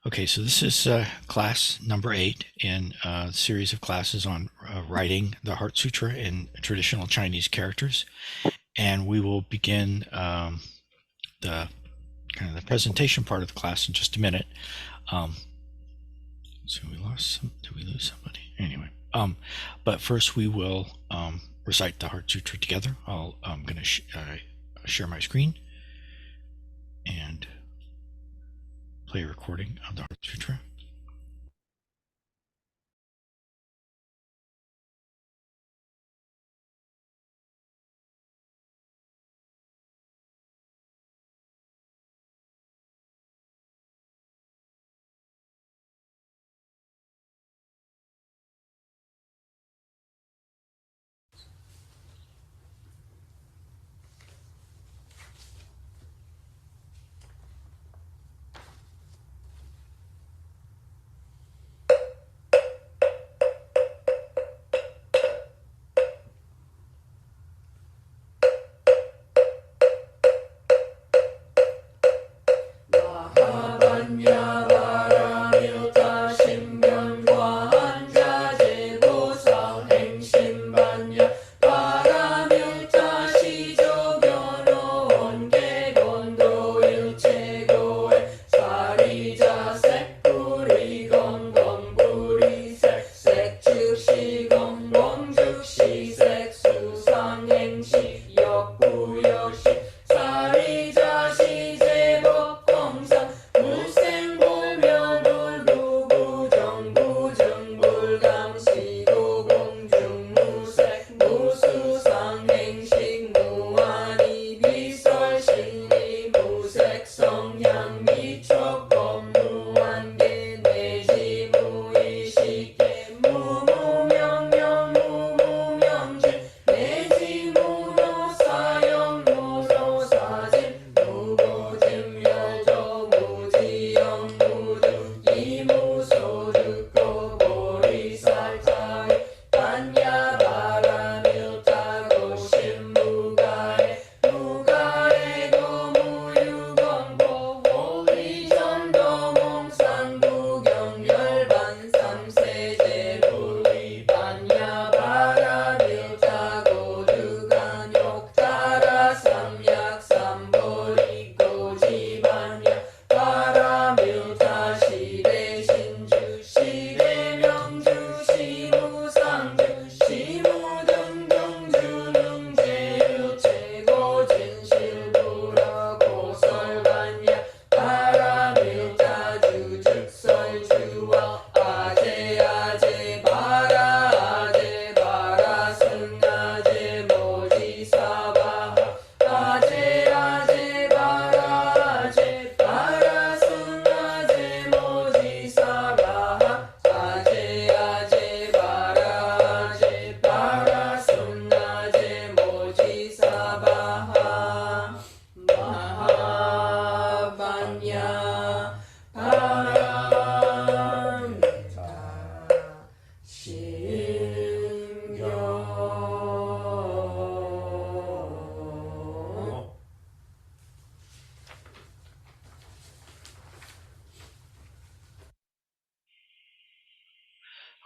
Okay, so this is class number 8 in a series of classes on writing the Heart Sutra in traditional Chinese characters. And we will begin the kind of the presentation part of the class in just a minute. So we lost some, did we lose somebody? Anyway, but first we will recite the Heart Sutra together. I'm going to share my screen and play a recording of the Heart Sutra.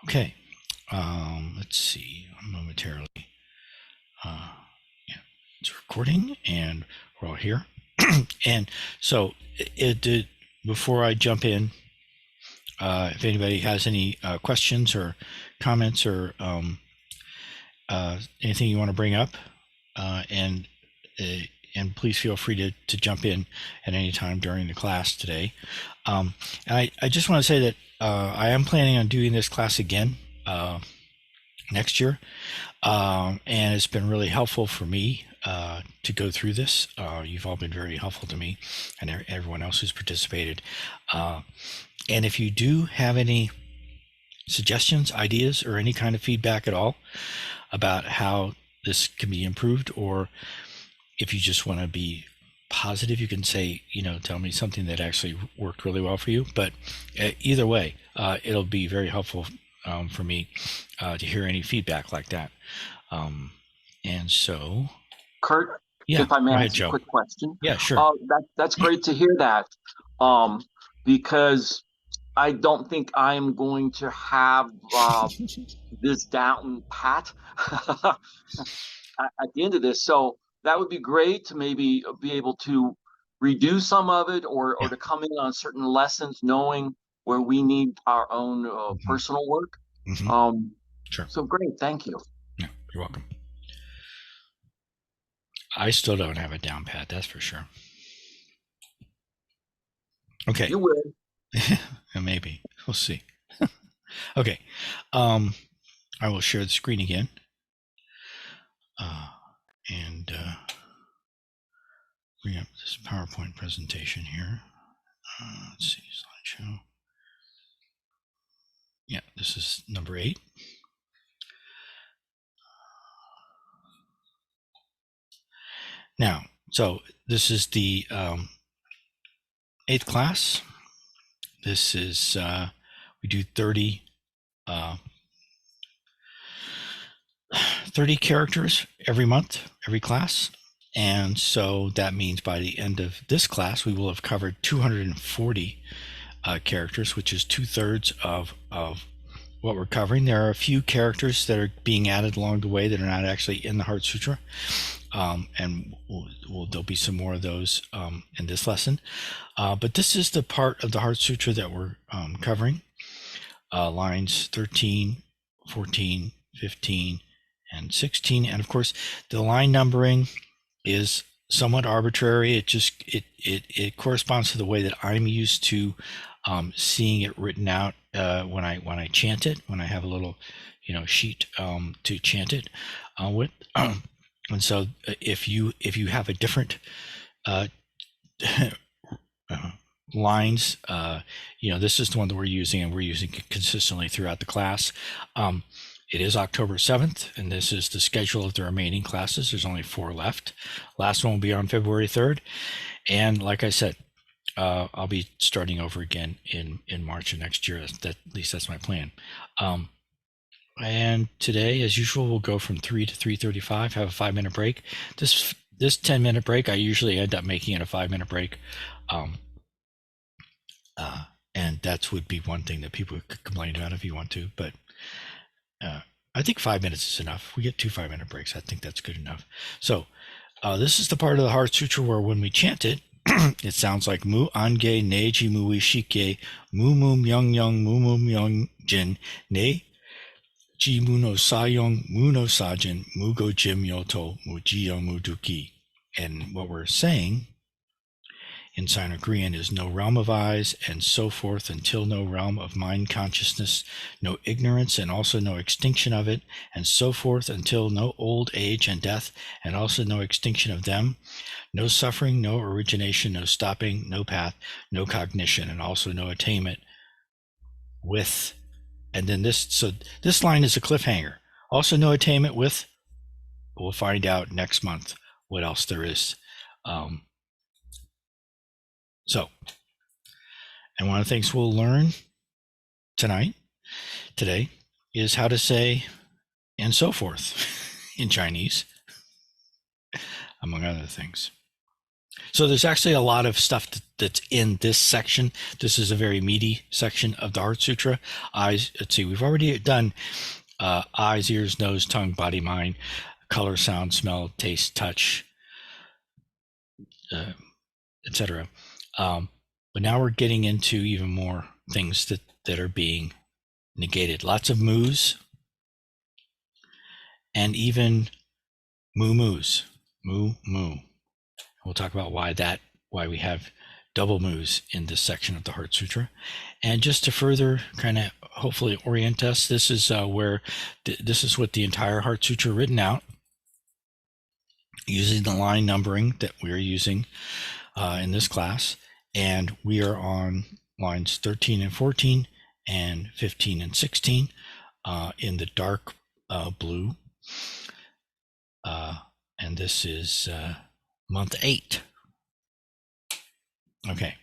Okay, let's see, momentarily. Yeah, it's recording and we're all here. And so before I jump in, if anybody has any questions or comments or anything you want to bring up, and please feel free to jump in at any time during the class today. And I just want to say that I am planning on doing this class again next year, and it's been really helpful for me to go through this. You've all been very helpful to me and everyone else who's participated. And if you do have any suggestions, ideas, or any kind of feedback at all about how this can be improved, or if you just want to be positive, you can say, tell me something that actually worked really well for you. But either way, it'll be very helpful for me to hear any feedback like that. And so, Kurt, yeah, if I may go ahead, ask Joe. a quick question. Yeah, sure. That's great to hear that, because I don't think I'm going to have this down pat at the end of this. So that would be great to maybe be able to redo some of it, or Yeah. to come in on certain lessons, knowing where we need our own Hmm. personal work. Hmm. Um, Sure. so great, thank you. Yeah, you're welcome. I still don't have it down pat, that's for sure. Okay. You will. Maybe. We'll see. Okay. Um, I will share the screen again. Uh, and bring up this PowerPoint presentation here. Let's see, slideshow. Yeah, this is number 8. Now, so this is the 8th class. This is, we do 30 characters every month, every class. And so that means by the end of this class, we will have covered 240 characters, which is 2/3 of what we're covering. There are a few characters that are being added along the way that are not actually in the Heart Sutra. And there'll be some more of those in this lesson. But this is the part of the Heart Sutra that we're covering. Lines 13, 14, 15, and 16. And of course, the line numbering is somewhat arbitrary. It corresponds to the way that I'm used to seeing it written out when I chant it, when I have a little sheet to chant it with. And so if you have a different lines, this is the one that we're using, and we're using it consistently throughout the class. It is October 7th, and this is the schedule of the remaining classes. There's only 4 left. Last one will be on February 3rd. And like I said, I'll be starting over again in March of next year. At least that's my plan. And today, as usual, we'll go from 3 to 3:35, have a 5-minute break. This 10-minute break, I usually end up making it a 5-minute break. And that would be one thing that people could complain about if you want to, but I think 5 minutes is enough. We get 2 5-minute breaks. I think that's good enough. So this is the part of the Heart Sutra where when we chant it, it sounds like mu ange neji mui shike mu mu myung young mu mu myung jin ne ji mu no sayong mu no sajin mu go jim yoto mu ji yo mu duki. And what we're saying in Sino-Korean is no realm of eyes, and so forth, until no realm of mind consciousness, no ignorance, and also no extinction of it, and so forth, until no old age and death, and also no extinction of them, no suffering, no origination, no stopping, no path, no cognition, and also no attainment with. And then this line is a cliffhanger. Also no attainment with. We'll find out next month what else there is. And one of the things we'll learn today, is how to say and so forth in Chinese, among other things. So there's actually a lot of stuff that's in this section. This is a very meaty section of the Heart Sutra. Eyes, let's see, we've already done eyes, ears, nose, tongue, body, mind, color, sound, smell, taste, touch, etc. But now we're getting into even more things that are being negated. Lots of moos, and even moo-moos. Moo. We'll talk about why we have double moos in this section of the Heart Sutra. And just to further kind of hopefully orient us, this is this is what the entire Heart Sutra written out, using the line numbering that we're using in this class. And we are on lines 13 and 14 and 15 and 16 in the dark blue. And this is month 8. Okay.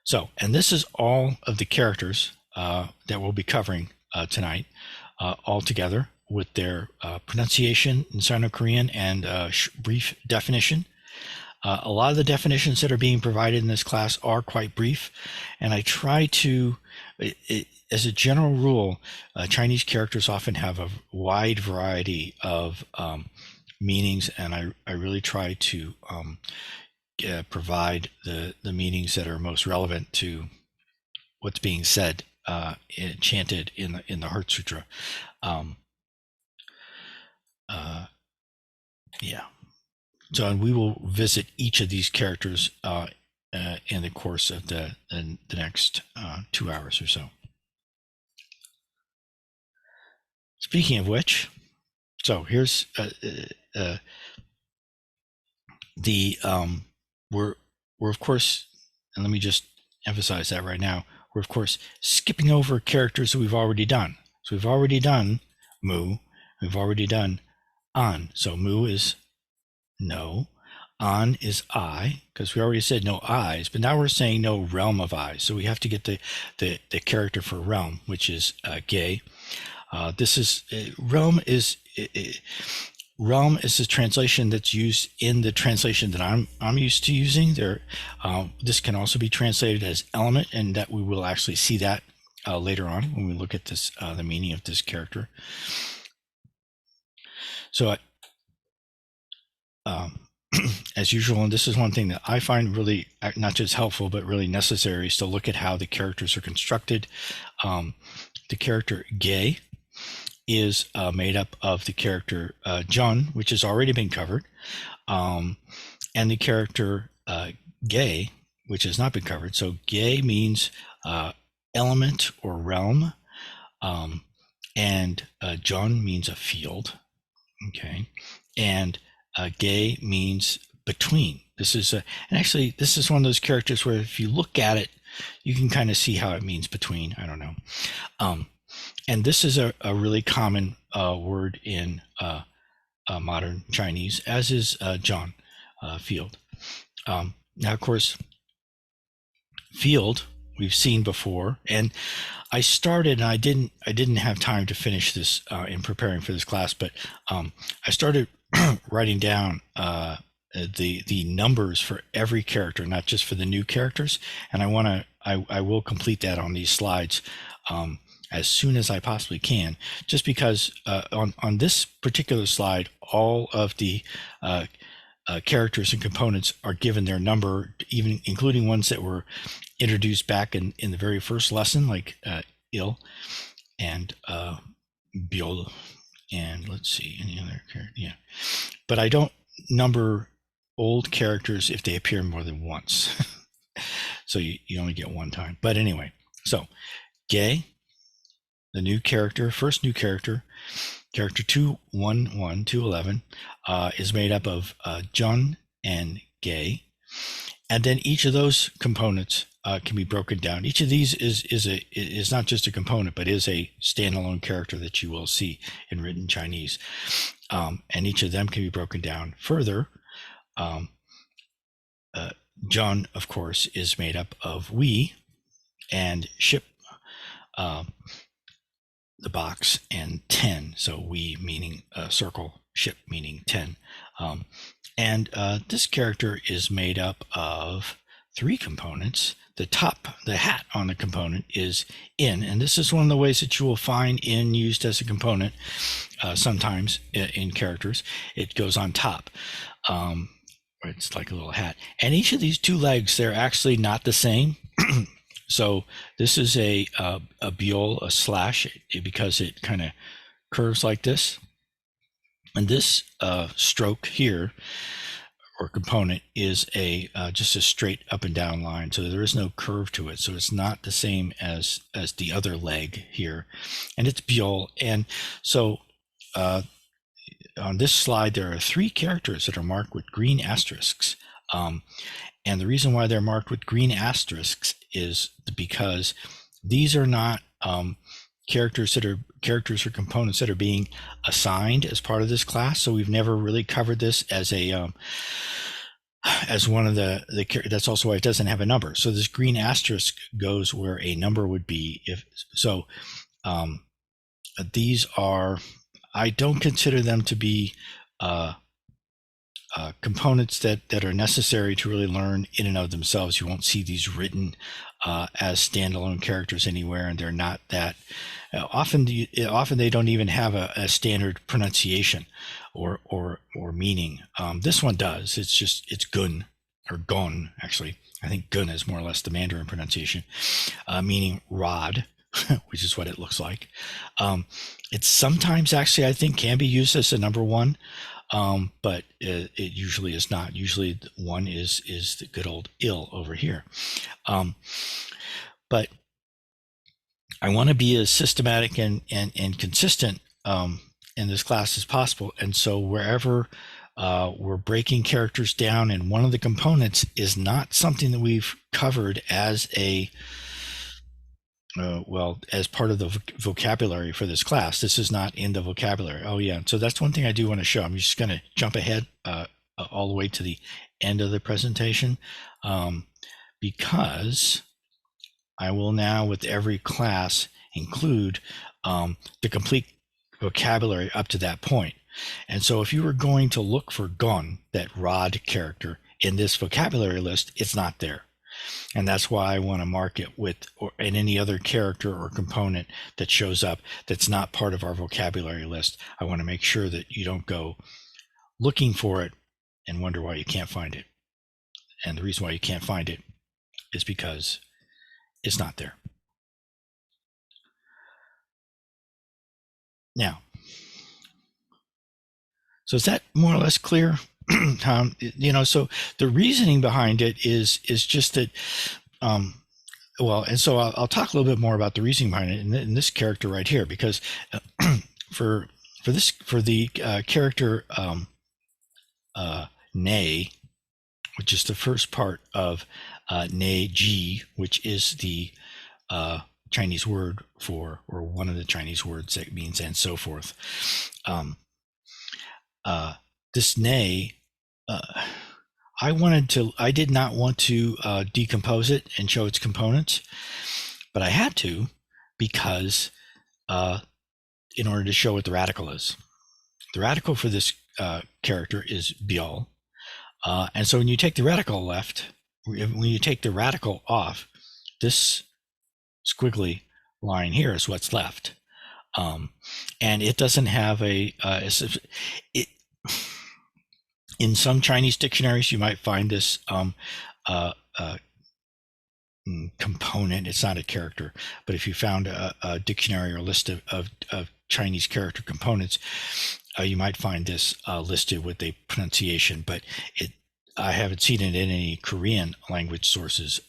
So, and this is all of the characters that we'll be covering tonight, all together with their pronunciation in Sino-Korean and brief definition. A lot of the definitions that are being provided in this class are quite brief, and I try to, as a general rule, Chinese characters often have a wide variety of meanings, and I really try to provide the meanings that are most relevant to what's being said, chanted in the Heart Sutra. Um, yeah. So, and we will visit each of these characters in the course of the next 2 hours or so. Speaking of which, so here's the we're of course, and let me just emphasize that right now, we're of course skipping over characters that we've already done. So we've already done Mu, we've already done An. So Mu is no, An is I, because we already said no eyes, but now we're saying no realm of eyes. So we have to get the character for realm, which is Ge. This is realm is realm is a translation that's used in the translation that I'm used to using. There, this can also be translated as element, and that we will actually see that later on when we look at this the meaning of this character. So, as usual, and this is one thing that I find really not just helpful but really necessary, is to look at how the characters are constructed. The character Ge is made up of the character Jun, which has already been covered, and the character Ge, which has not been covered. So Ge means element or realm, and Jun means a field. Okay, and Ge means between. This is and actually this is one of those characters where if you look at it, you can kind of see how it means between. I don't know. And this is a really common word in modern Chinese, as is John, field. Now, of course, field we've seen before, and I started, and I didn't have time to finish this in preparing for this class, but I started writing down the numbers for every character, not just for the new characters, and I will complete that on these slides as soon as I possibly can, just because on this particular slide, all of the characters and components are given their number, even including ones that were introduced back in the very first lesson, like Il and Biol, and let's see, any other character, yeah. But I don't number old characters if they appear more than once. So you only get one time. But anyway, so Ge, the new character, first new character 211, 211, is made up of Jun and Ge. And then each of those components can be broken down. Each of these is not just a component, but is a standalone character that you will see in written Chinese. And each of them can be broken down further. Jun, of course, is made up of we and ship, the box, and 10. So we meaning circle, ship meaning 10. And this character is made up of 3 components. The hat on the component is in, and this is one of the ways that you will find in used as a component sometimes in characters. It goes on top. It's like a little hat. And each of these 2 legs, they're actually not the same. So this is a biol, a slash, because it kind of curves like this. And this stroke here, or component, is just a straight up and down line. So there is no curve to it. So it's not the same as the other leg here. And it's biol. And so on this slide, there are 3 characters that are marked with green asterisks. And the reason why they're marked with green asterisks is because these are not characters or components that are being assigned as part of this class. So we've never really covered this as as one of the that's also why it doesn't have a number. So this green asterisk goes where a number would be. If so, these are, I don't consider them to be components that are necessary to really learn in and of themselves. You won't see these written as standalone characters anywhere, and they're not that often. Often they don't even have a standard pronunciation or meaning. This one does. It's gun or gon actually. I think gun is more or less the Mandarin pronunciation, meaning rod, which is what it looks like. It sometimes actually I think can be used as a number one, but it usually is not. Usually one is the good old ill over here. But I want to be as systematic and consistent in this class as possible. And so wherever we're breaking characters down and one of the components is not something that we've covered as a as part of the vocabulary for this class. This is not in the vocabulary. Oh yeah, so that's one thing I do want to show. I'm just going to jump ahead all the way to the end of the presentation, because I will now, with every class, include the complete vocabulary up to that point. And so if you were going to look for gon, that rod character, in this vocabulary list, it's not there. And that's why I want to mark it with and any other character or component that shows up that's not part of our vocabulary list. I want to make sure that you don't go looking for it and wonder why you can't find it. And the reason why you can't find it is because it's not there. Now, so is that more or less clear? So the reasoning behind it is just that, and so I'll talk a little bit more about the reasoning behind it in this character right here, because for the character ne, which is the first part of ne ji, which is the Chinese word for, or one of the Chinese words that means and so forth. This ne, I did not want to decompose it and show its components, but I had to, because in order to show what the radical is. The radical for this character is biol. And so when you take the radical when you take the radical off, this squiggly line here is what's left. And it doesn't have in some Chinese dictionaries, you might find this component. It's not a character, but if you found a dictionary or list of Chinese character components, you might find this listed with a pronunciation, but I haven't seen it in any Korean language sources.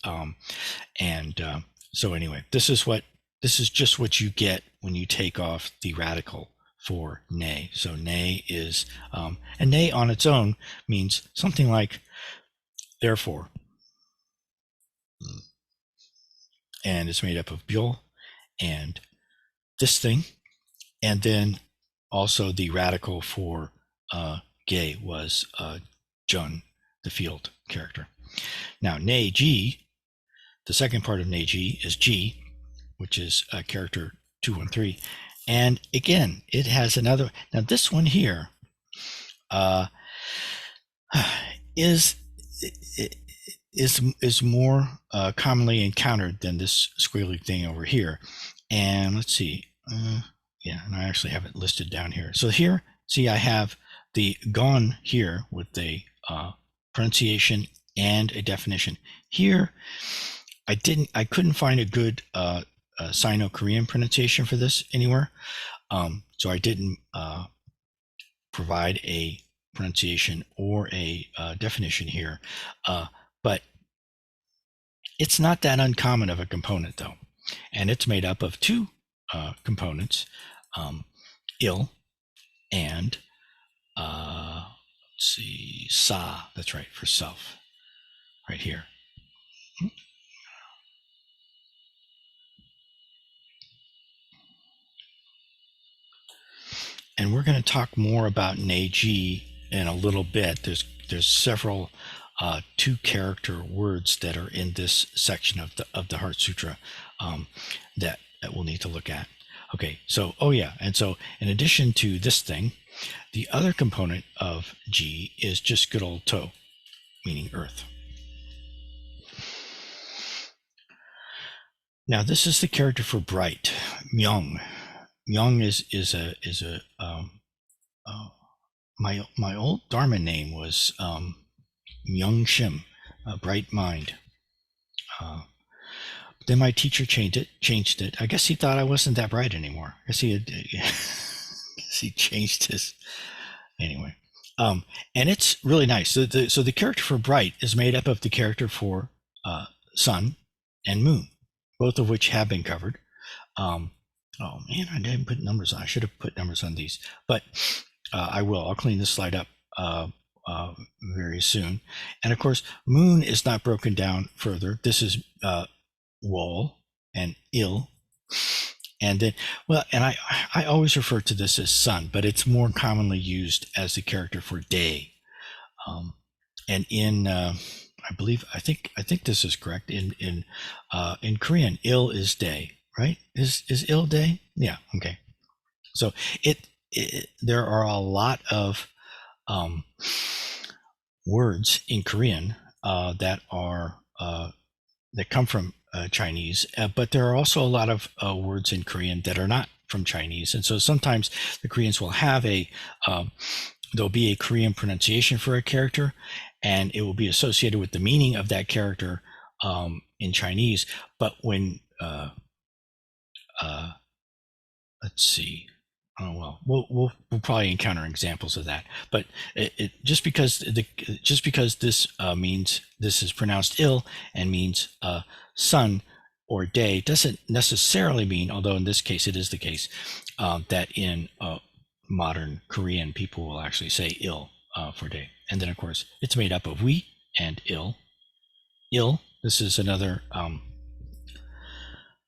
So anyway, this is just what you get when you take off the radical for ne. So ne is, and ne on its own means something like therefore. And it's made up of biol and this thing. And then also the radical for ge was Jun, the field character. Now ne ji, the second part of ne ji is ji, which is character 213. And again, it has another. Now this one here is more commonly encountered than this squiggly thing over here. And let's see. Yeah, and I actually have it listed down here. So here, see, I have the gon here with the pronunciation and a definition. Here, I couldn't find a good Sino-Korean pronunciation for this anywhere. So I didn't provide a pronunciation or a definition here. But it's not that uncommon of a component, though. And it's made up of two components, il and, let's see, sa. That's right, for self, right here. And we're going to talk more about neji in a little bit. There's several two-character words that are in this section of the Heart Sutra that we'll need to look at. Okay, so and so in addition to this thing, The other component of G is just good old To, meaning earth. Now this is the character for bright, Myung. Myung is a my old Dharma name was Myung Shim, a bright mind. Uh, then my teacher changed it. I guess he thought I wasn't that bright anymore. I guess he had, he changed his anyway. And it's really nice. So the character for bright is made up of the character for sun and moon, both of which have been covered. Oh man, I didn't put numbers on. I should have put numbers on these, but I will. I'll clean this slide up very soon. And of course, moon is not broken down further. This is wol and il. And then, well, and I always refer to this as sun, but it's more commonly used as the character for day. And in, I think this is correct. In Korean, il is day, right? Is il day? Yeah. Okay. So there are a lot of words in Korean that are that come from Chinese, but there are also a lot of words in Korean that are not from Chinese, and so sometimes the Koreans will have there'll be a Korean pronunciation for a character, and it will be associated with the meaning of that character in Chinese. But when let's see. Oh well, we'll probably encounter examples of that. But just because this means this is pronounced ill and means sun or day doesn't necessarily mean, although in this case it is the case, that in modern Korean people will actually say ill for day. And then of course it's made up of we and ill. Ill. This is another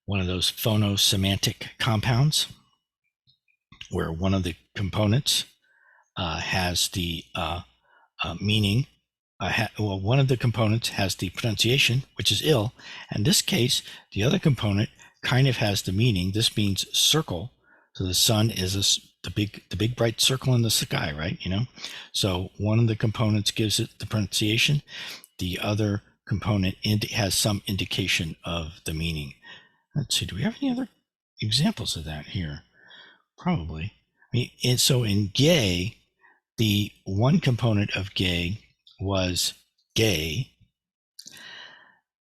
one of those phonosemantic compounds, where one of the components has the meaning. One of the components has the pronunciation, which is ill. In this case, the other component kind of has the meaning. This means circle. So the sun is the big bright circle in the sky, right? You know. So one of the components gives it the pronunciation. The other component has some indication of the meaning. Let's see. Do we have any other examples of that here? Probably. I mean, and so in gay, the one component of gay was gay,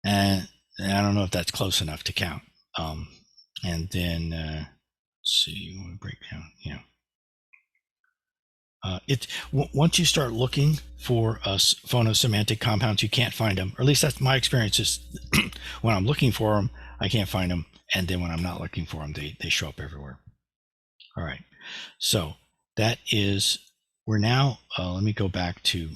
and I don't know if that's close enough to count. And then let's see, we break down. Yeah. Once you start looking for phonosemantic compounds, you can't find them, or at least that's my experience. Is when I'm looking for them, I can't find them, and then when I'm not looking for them, they show up everywhere. All right, so that is, we're now, let me go back to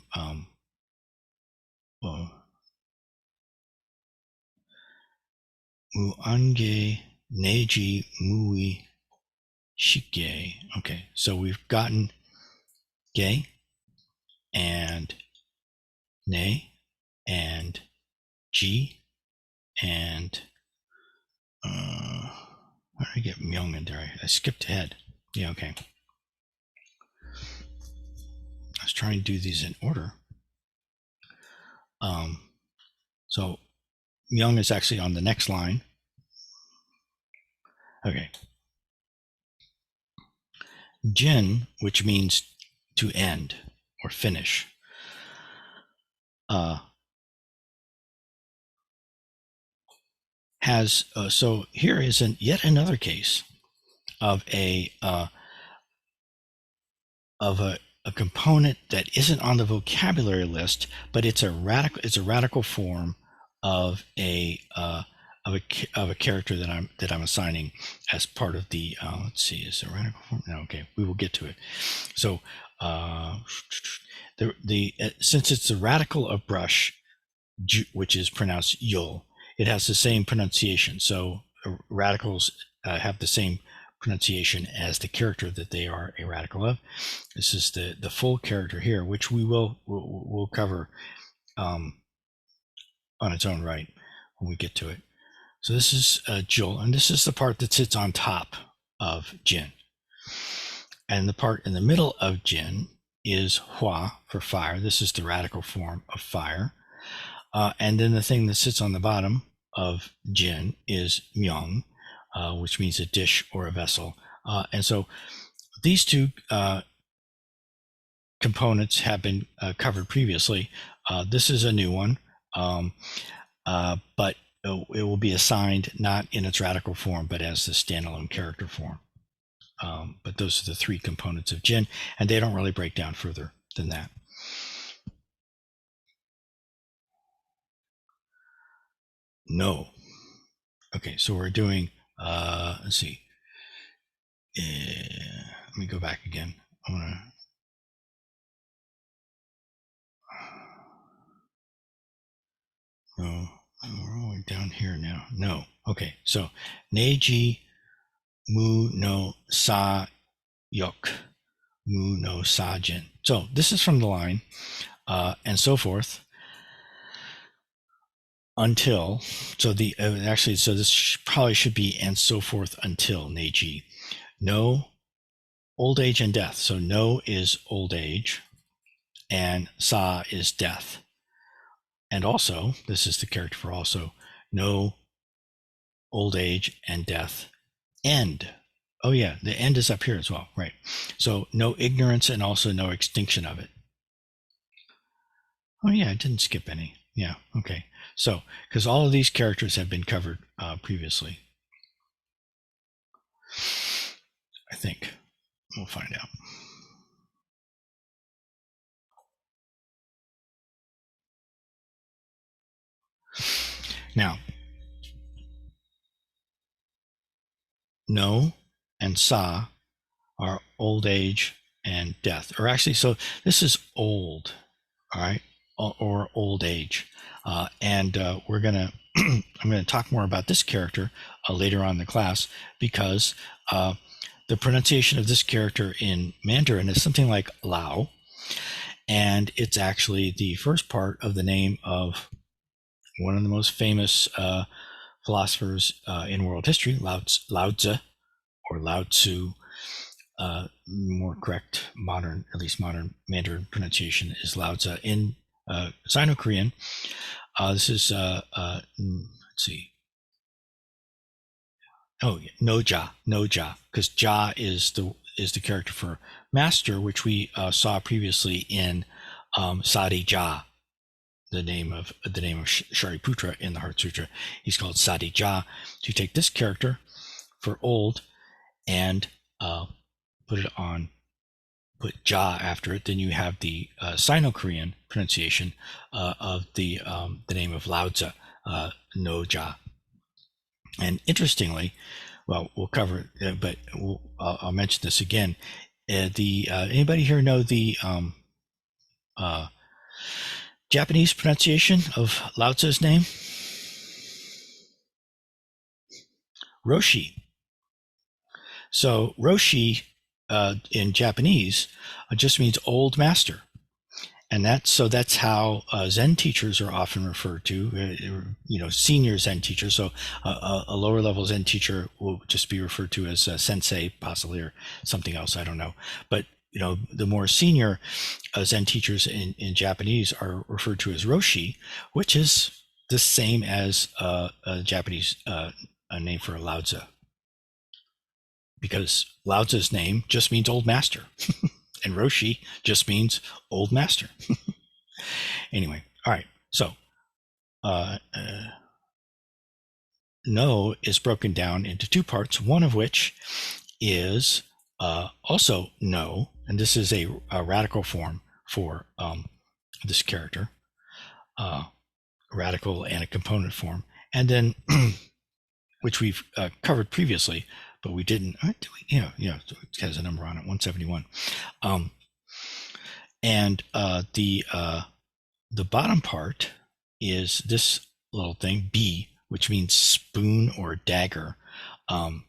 Muange Neji Mui Shige. Okay, so we've gotten Ge and Ne and Ji and how did I get Myung in there? I skipped ahead. Yeah, okay. I was trying to do these in order. So Myung is actually on the next line. Okay. Jin, which means to end or finish. Has so here is yet another case of a component that isn't on the vocabulary list, but it's a radical form of a character that I'm assigning as part of the let's see, is it a radical form? No, okay, we will get to it. So since it's the radical of brush, which is pronounced yul, it has the same pronunciation. So radicals have the same pronunciation as the character that they are a radical of. This is the full character here, which we'll cover on its own right when we get to it. So this is Jul, and this is the part that sits on top of Jin. And the part in the middle of Jin is Hua for fire. This is the radical form of fire. And then the thing that sits on the bottom of Jin is Myung, which means a dish or a vessel. And so these two components have been covered previously. This is a new one, but it will be assigned not in its radical form, but as the standalone character form. But those are the three components of Jin, and they don't really break down further than that. No. Okay, so we're doing, let's see. Let me go back again. I want to. No, we're all the way down here now. No. Okay, so Neji Mu no Sa Yok Mu no Sajin. So this is from the line, and so forth until. So the actually, so this probably should be and so forth until Neji. No, old age and death. So no is old age, and Sa is death. And also, this is the character for also, no old age and death end. Oh yeah, the end is up here as well, right? So no ignorance and also no extinction of it. Oh yeah, I didn't skip any. Yeah, okay. So, because all of these characters have been covered previously. I think. We'll find out. Now, no and Sa are old age and death. Or actually, so this is old, all right, or old age. And we're going to, I'm going to talk more about this character later on in the class because the pronunciation of this character in Mandarin is something like Lao. And it's actually the first part of the name of one of the most famous philosophers in world history, Lao Tzu, or Lao Tzu. More correct modern, at least modern Mandarin pronunciation is Lao Tzu. In Sino-Korean, this is, let's see. Oh, yeah, no-ja, because ja is the character for master, which we saw previously in Sadi Ja, the name of Shariputra in the Heart Sutra. He's called Sadi Ja. To take this character for old and put Ja after it, then you have the Sino-Korean pronunciation of the name of Lao Tzu, no Ja. And interestingly, well, we'll cover it, but I'll mention this again. Anybody here know the Japanese pronunciation of Lao Tzu's name? Roshi. So Roshi in Japanese just means old master. And that's how Zen teachers are often referred to, senior Zen teachers. So a lower level Zen teacher will just be referred to as sensei, possibly, or something else. I don't know. But the more senior Zen teachers in Japanese are referred to as Roshi, which is the same as a Japanese name for Lao Tzu, because Lao Tzu's name just means old master, and Roshi just means old master. Anyway, all right. So, no is broken down into two parts, one of which is also no, and this is a radical form for this character, radical and a component form, and then which we've covered previously, but we didn't. It has a number on it, 171, and the bottom part is this little thing, B, which means spoon or dagger. And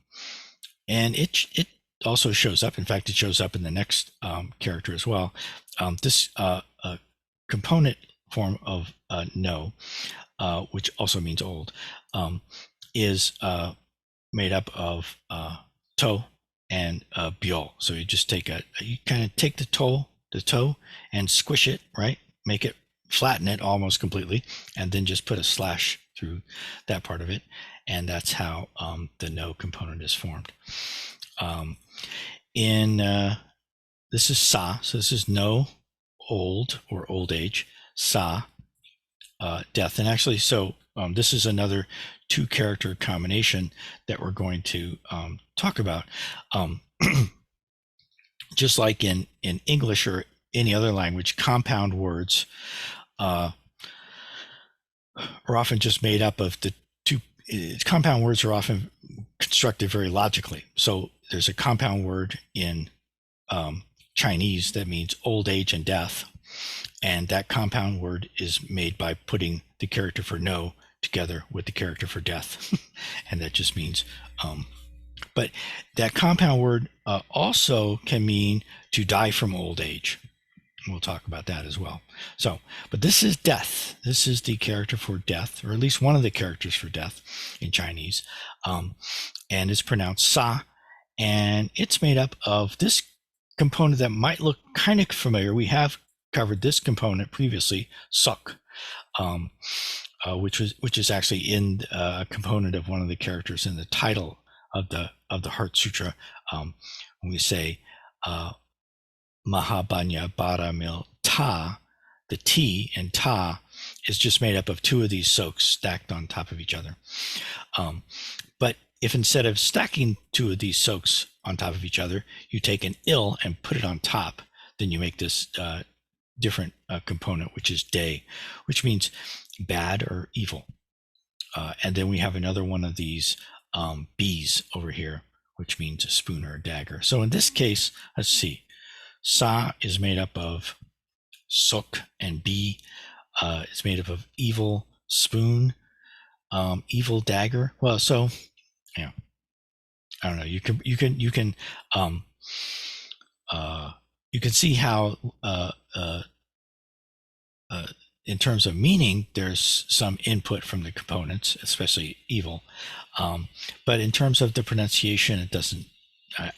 it also shows up. In fact, it shows up in the next character as well. This component form of no, which also means old, is made up of to, and biol. So you just you kind of take the toe and squish it, right? Make it, flatten it almost completely, and then just put a slash through that part of it. And that's how the no component is formed. In This is sa, so this is no, old or old age, sa, death. And actually, so this is another two character combination that we're going to talk about. Just like in English or any other language, compound words are often just made up of the two. Compound words are often constructed very logically. So there's a compound word in Chinese that means old age and death. And that compound word is made by putting the character for no together with the character for death. And that just means, but that compound word also can mean to die from old age. We'll talk about that as well. So, but this is death. This is the character for death, or at least one of the characters for death in Chinese. And it's pronounced sa. And it's made up of this component that might look kind of familiar. We have covered this component previously, sok, which is actually in a component of one of the characters in the title of the Heart Sutra. When we say Mahabanya Bara Mil Ta, the T in Ta is just made up of two of these soks stacked on top of each other. But if instead of stacking two of these soaks on top of each other, you take an ill and put it on top, then you make this different component, which is day, which means bad or evil. And then we have another one of these B's over here, which means a spoon or a dagger. So in this case, let's see, sa is made up of sok, and B is made up of evil spoon, evil dagger. Well, so yeah, I don't know. You can see how in terms of meaning, there's some input from the components, especially evil. But in terms of the pronunciation, it doesn't.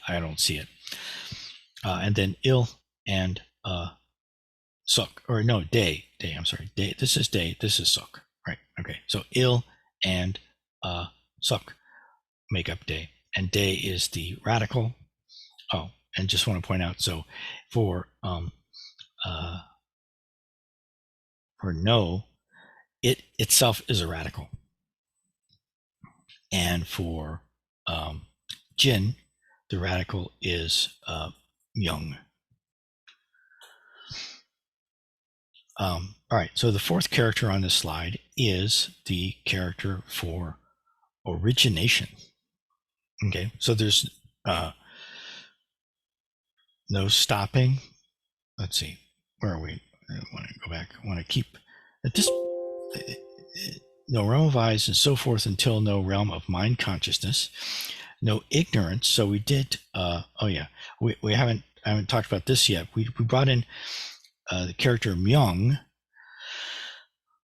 I don't see it. And then ill and sok, or no, day. I'm sorry, day. This is day. This is sok. Right. Okay. So ill and sok make up day, and day is the radical. Oh, and just want to point out, so for no, it itself is a radical, and for jin, the radical is young. All right, so the fourth character on this slide is the character for origination. Okay, so there's no stopping. Let's see, where are we? I want to go back. I want to keep at this. No realm of eyes and so forth until no realm of mind consciousness, no ignorance. So we did. Oh yeah, we haven't. I haven't talked about this yet. We brought in the character Myung,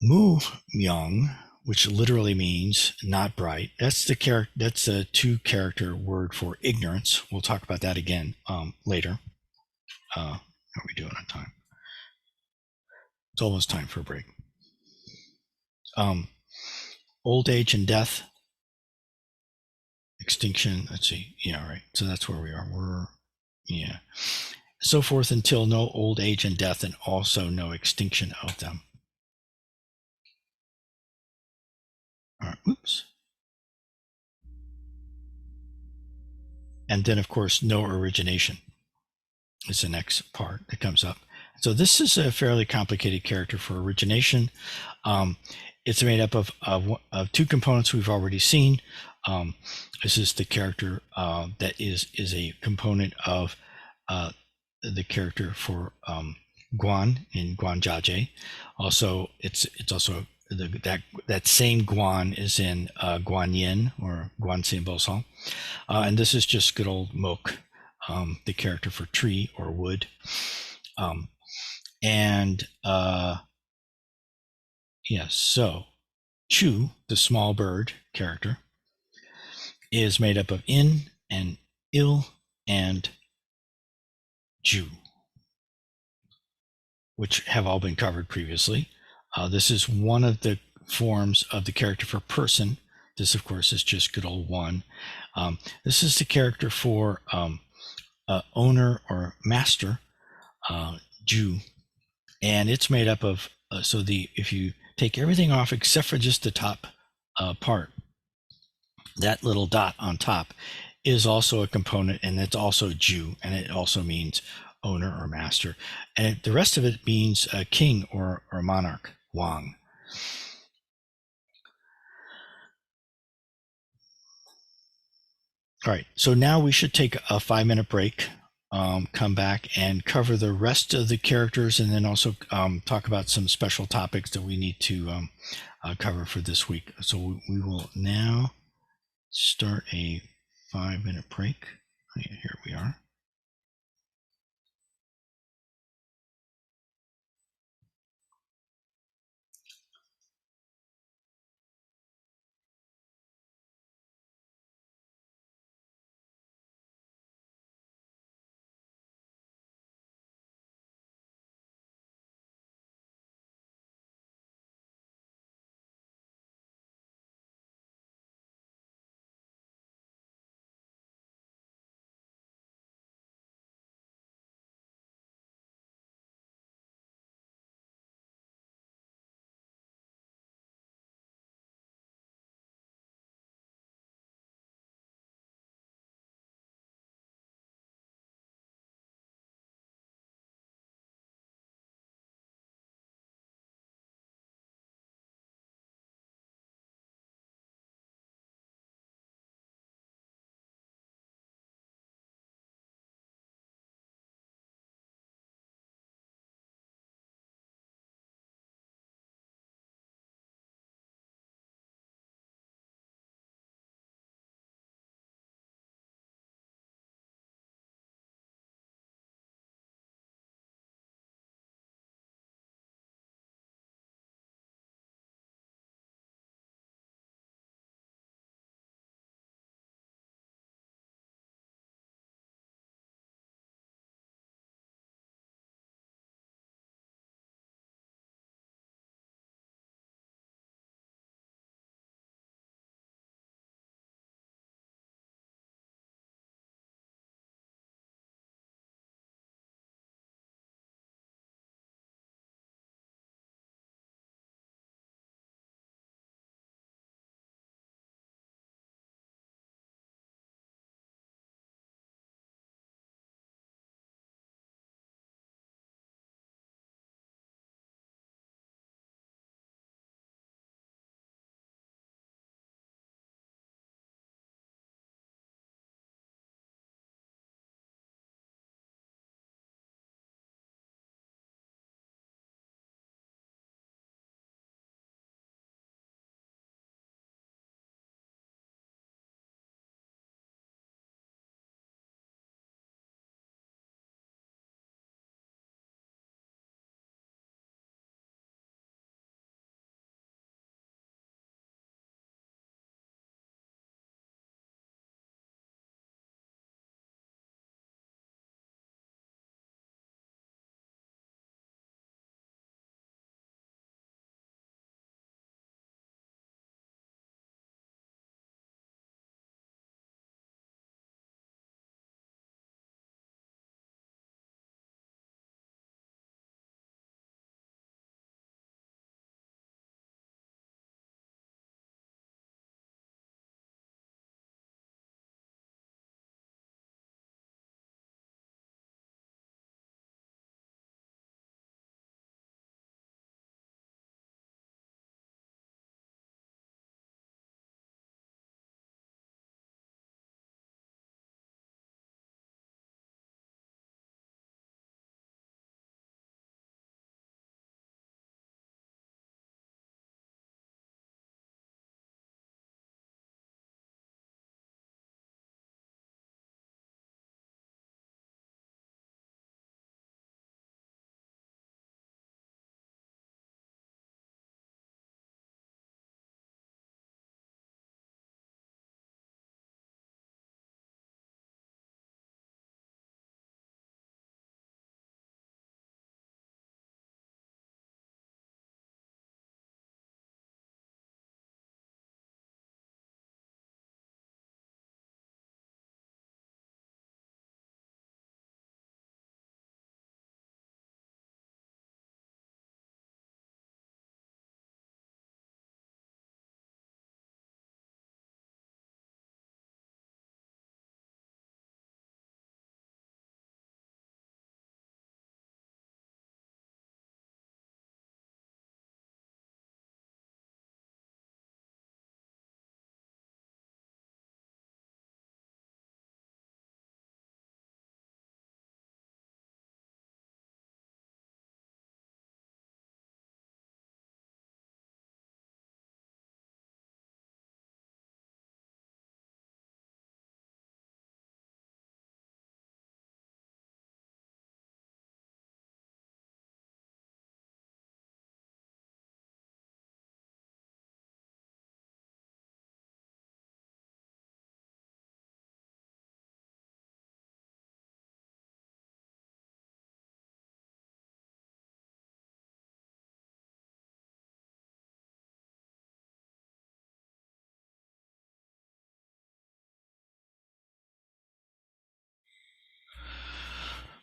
Mu Myung, which literally means not bright. That's the character. That's a two character word for ignorance. We'll talk about that again later. How are we doing on time? It's almost time for a break. Old age and death, extinction. Let's see. Yeah, right. So that's where we are. Yeah. So forth until no old age and death, and also no extinction of them. All right. Oops. And then, of course, no origination is the next part that comes up. So this is a fairly complicated character for origination. It's made up of two components we've already seen. This is the character that is a component of the character for Guan in Guan Jiajie. Also, it's also that same Guan is in Guan Yin or Guan Xin Bosong. And this is just good old Mok, the character for tree or wood. Yes, so Chu, the small bird character, is made up of in and ill and Ju, which have all been covered previously. This is one of the forms of the character for person. This, of course, is just good old one. This is the character for owner or master, Ju, and it's made up of if you take everything off except for just the top part, that little dot on top is also a component, and it's also Ju, and it also means owner or master, and the rest of it means king or monarch, Wang. All right, so now we should take a 5-minute break, come back and cover the rest of the characters, and then also talk about some special topics that we need to cover for this week. So we will now start a 5-minute break. Here we are.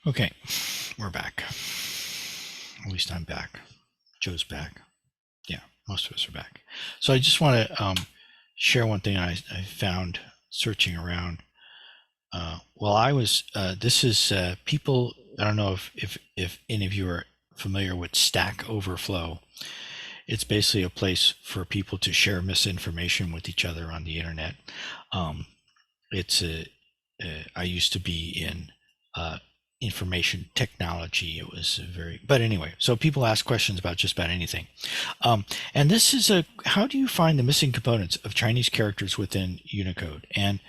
Okay, we're back. At least I'm back. Joe's back. Yeah, most of us are back. So I just want to share one thing I found searching around. Well, I was. This is people. I don't know if any of you are familiar with Stack Overflow. It's basically a place for people to share misinformation with each other on the internet. It's a. I used to be in information technology. It was but anyway, so people ask questions about just about anything. And this is how do you find the missing components of Chinese characters within Unicode? And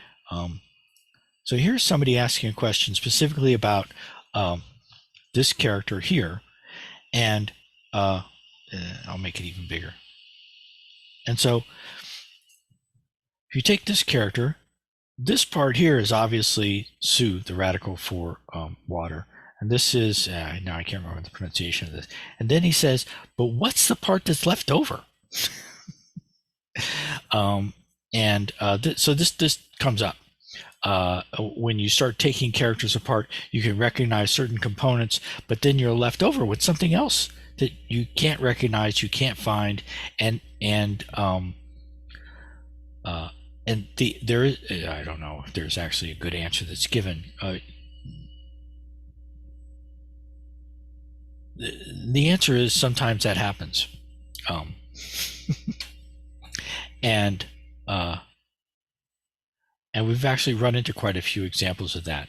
so here's somebody asking a question specifically about this character here, and I'll make it even bigger. And so if you take this character, this part here is obviously Su, the radical for water. And this is, now I can't remember the pronunciation of this. And then he says, but what's the part that's left over? So this comes up. When you start taking characters apart, you can recognize certain components, but then you're left over with something else that you can't recognize, you can't find, and there is, I don't know if there's actually a good answer that's given. The answer is sometimes that happens, and we've actually run into quite a few examples of that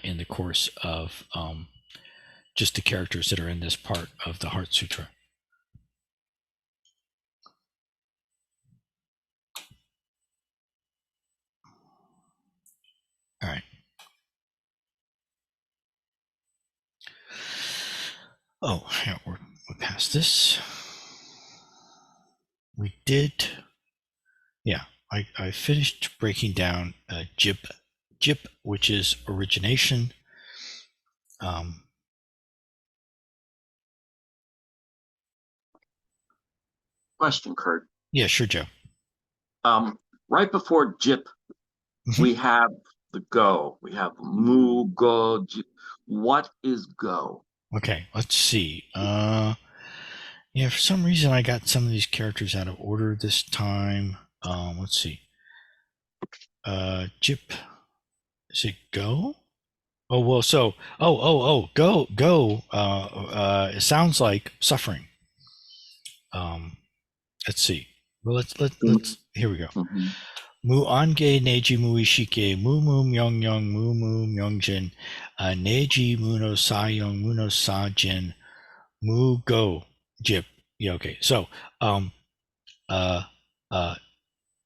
in the course of just the characters that are in this part of the Heart Sutra. All right. Oh, yeah, we're past this. We did. Yeah, I finished breaking down JIP, which is origination. Question, Kurt. Yeah, sure, Joe. Right before JIP, we have the go. We have mu, go, jip. What is go? Okay, let's see. Yeah, for some reason I got some of these characters out of order this time. Let's see. Jip. Is it go? Oh well, so go. It sounds like suffering. Let's see. Well, let's here we go. Mm-hmm. Mu ange neji mu ishike mu myong yong mu myongjin neji muno sayong muno sajin mu go jip. Yeah, okay. So uh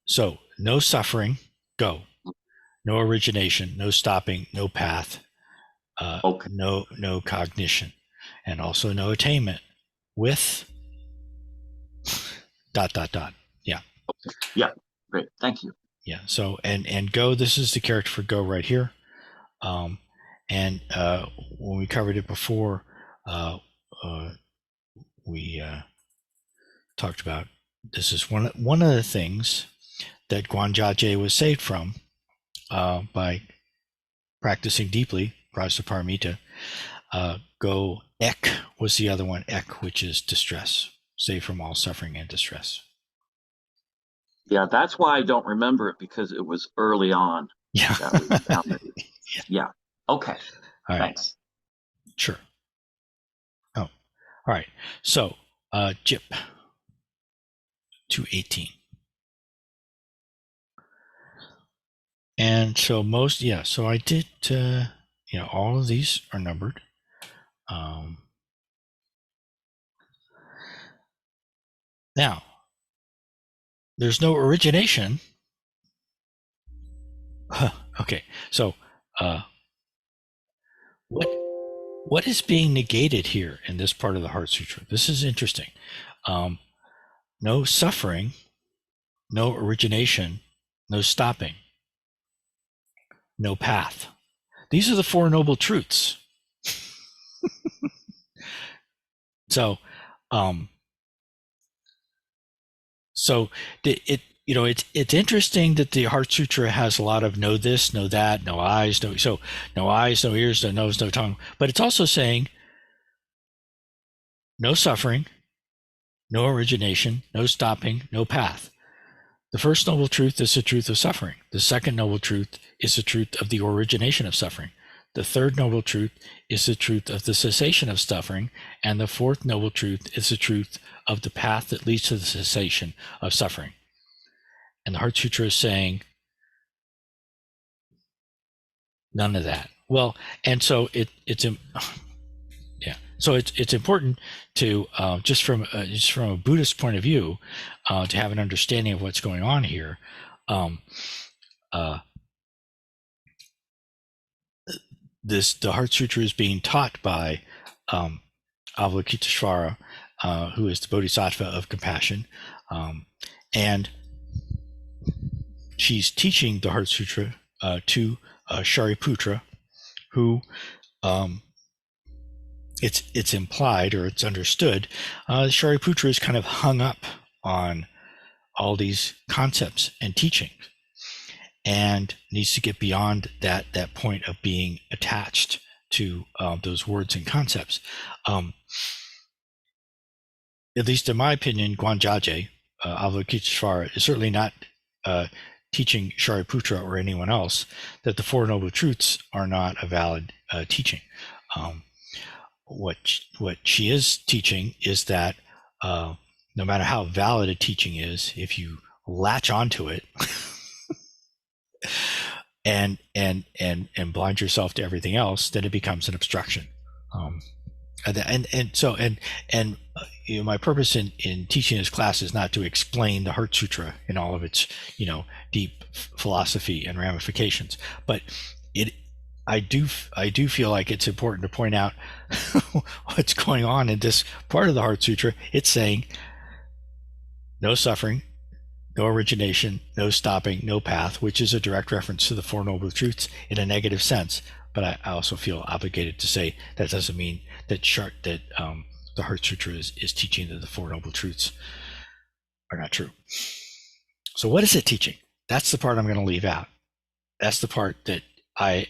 so no suffering, go. No origination, no stopping, no path, Okay. no cognition, and also no attainment with dot. Yeah. Okay. Yeah. Great. Thank you. Yeah. So and go. This is the character for go right here. And when we covered it before, we talked about this is one of the things that Guanjaje was saved from by practicing deeply Prajnaparamita. Go ek was the other one, ek, which is distress, saved from all suffering and distress. Yeah, that's why I don't remember it, because it was early on. Yeah. Yeah. Okay. All right. Thanks. Sure. Oh, all right. So, JIP 218. And so so I did, all of these are numbered. Now, there's no origination. Okay, so what is being negated here in this part of the Heart Sutra? This is interesting. No suffering, no origination, no stopping, no path. These are the Four Noble Truths. So, it's interesting that the Heart Sutra has a lot of know this, know that, no eyes, no eyes, no ears, no nose, no tongue. But it's also saying no suffering, no origination, no stopping, no path. The first noble truth is the truth of suffering. The second noble truth is the truth of the origination of suffering. The third noble truth is the truth of the cessation of suffering. And the fourth noble truth is the truth of the path that leads to the cessation of suffering. And the Heart Sutra is saying none of that. Well, and so it's yeah. So it's important to just from a Buddhist point of view to have an understanding of what's going on here. Um, uh, the Heart Sutra is being taught by Avalokiteshvara, who is the Bodhisattva of compassion, and she's teaching the Heart Sutra to Shariputra, who it's implied or it's understood Shariputra is kind of hung up on all these concepts and teachings and needs to get beyond that point of being attached to those words and concepts. At least in my opinion, Guanjaje, Avalokiteshvara, is certainly not teaching Shariputra or anyone else that the Four Noble Truths are not a valid teaching. What she is teaching is that no matter how valid a teaching is, if you latch onto it and blind yourself to everything else, then it becomes an obstruction. My purpose in teaching this class is not to explain the Heart Sutra in all of its deep philosophy and ramifications, but I do feel like it's important to point out what's going on in this part of the Heart Sutra. It's saying no suffering, no origination, no stopping, no path, which is a direct reference to the Four Noble Truths in a negative sense. But I also feel obligated to say that doesn't mean that the Heart Sutra is teaching that the Four Noble Truths are not true. So what is it teaching? That's the part I'm going to leave out. That's the part that I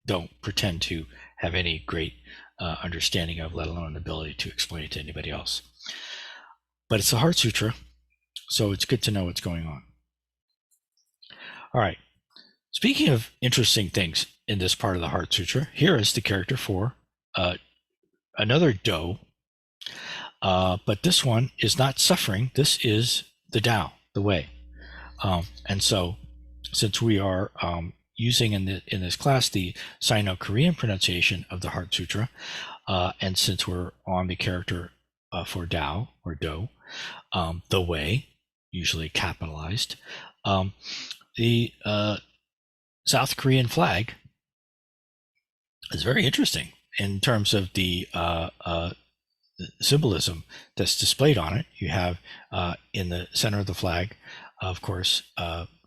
don't pretend to have any great understanding of, let alone an ability to explain it to anybody else. But it's the Heart Sutra, so it's good to know what's going on. All right. Speaking of interesting things in this part of the Heart Sutra, here is the character for another Do, but this one is not suffering. This is the Tao, the way. And so, since we are using in this class the Sino-Korean pronunciation of the Heart Sutra, and since we're on the character for Tao or Do, the way, usually capitalized, the South Korean flag is very interesting in terms of the symbolism that's displayed on it. You have in the center of the flag, of course,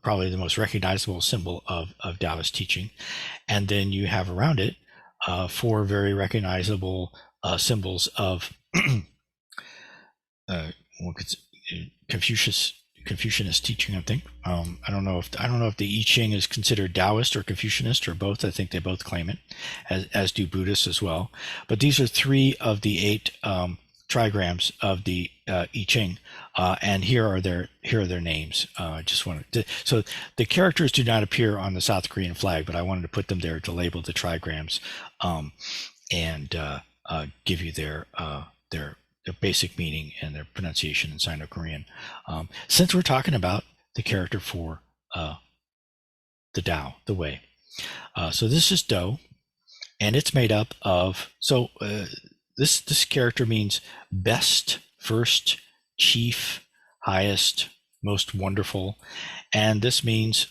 probably the most recognizable symbol of Taoist teaching. And then you have around it four very recognizable symbols of Confucianist teaching, I think. I don't know if the I Ching is considered Taoist or Confucianist or both. I think they both claim it, as do Buddhists as well. But these are three of the eight trigrams of the I Ching, and here are their names. Just wanted to, so the characters do not appear on the South Korean flag, but I wanted to put them there to label the trigrams and give you their basic meaning and their pronunciation in Sino-Korean. Since we're talking about the character for the Tao, the way. So this is Do, and it's made up of, this character means best, first, chief, highest, most wonderful. And this means,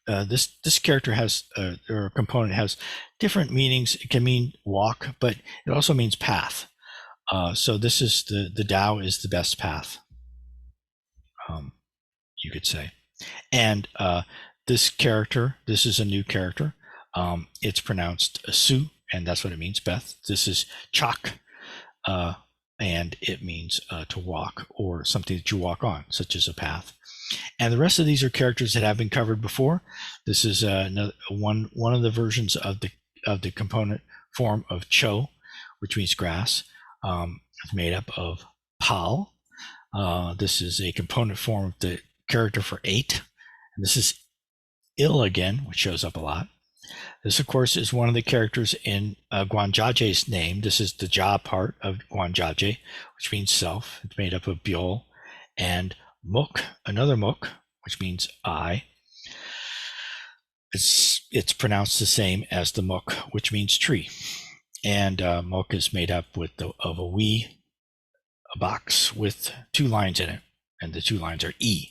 this character has, or component has different meanings. It can mean walk, but it also means path. So this is the Tao is the best path, you could say. And this character, this is a new character. It's pronounced Su, and that's what it means, Beth. This is Chak, and it means to walk or something that you walk on, such as a path. And the rest of these are characters that have been covered before. This is one of the versions of the component form of cho, which means grass. It's made up of pal. This is a component form of the character for 8. And this is il again, which shows up a lot. This, of course, is one of the characters in Guanjaje's name. This is the ja part of Guanjaje, which means self. It's made up of biol and mok, another mok, which means I. It's pronounced the same as the mok, which means tree. And mok is made up of a box with 2 lines in it, and the 2 lines are E.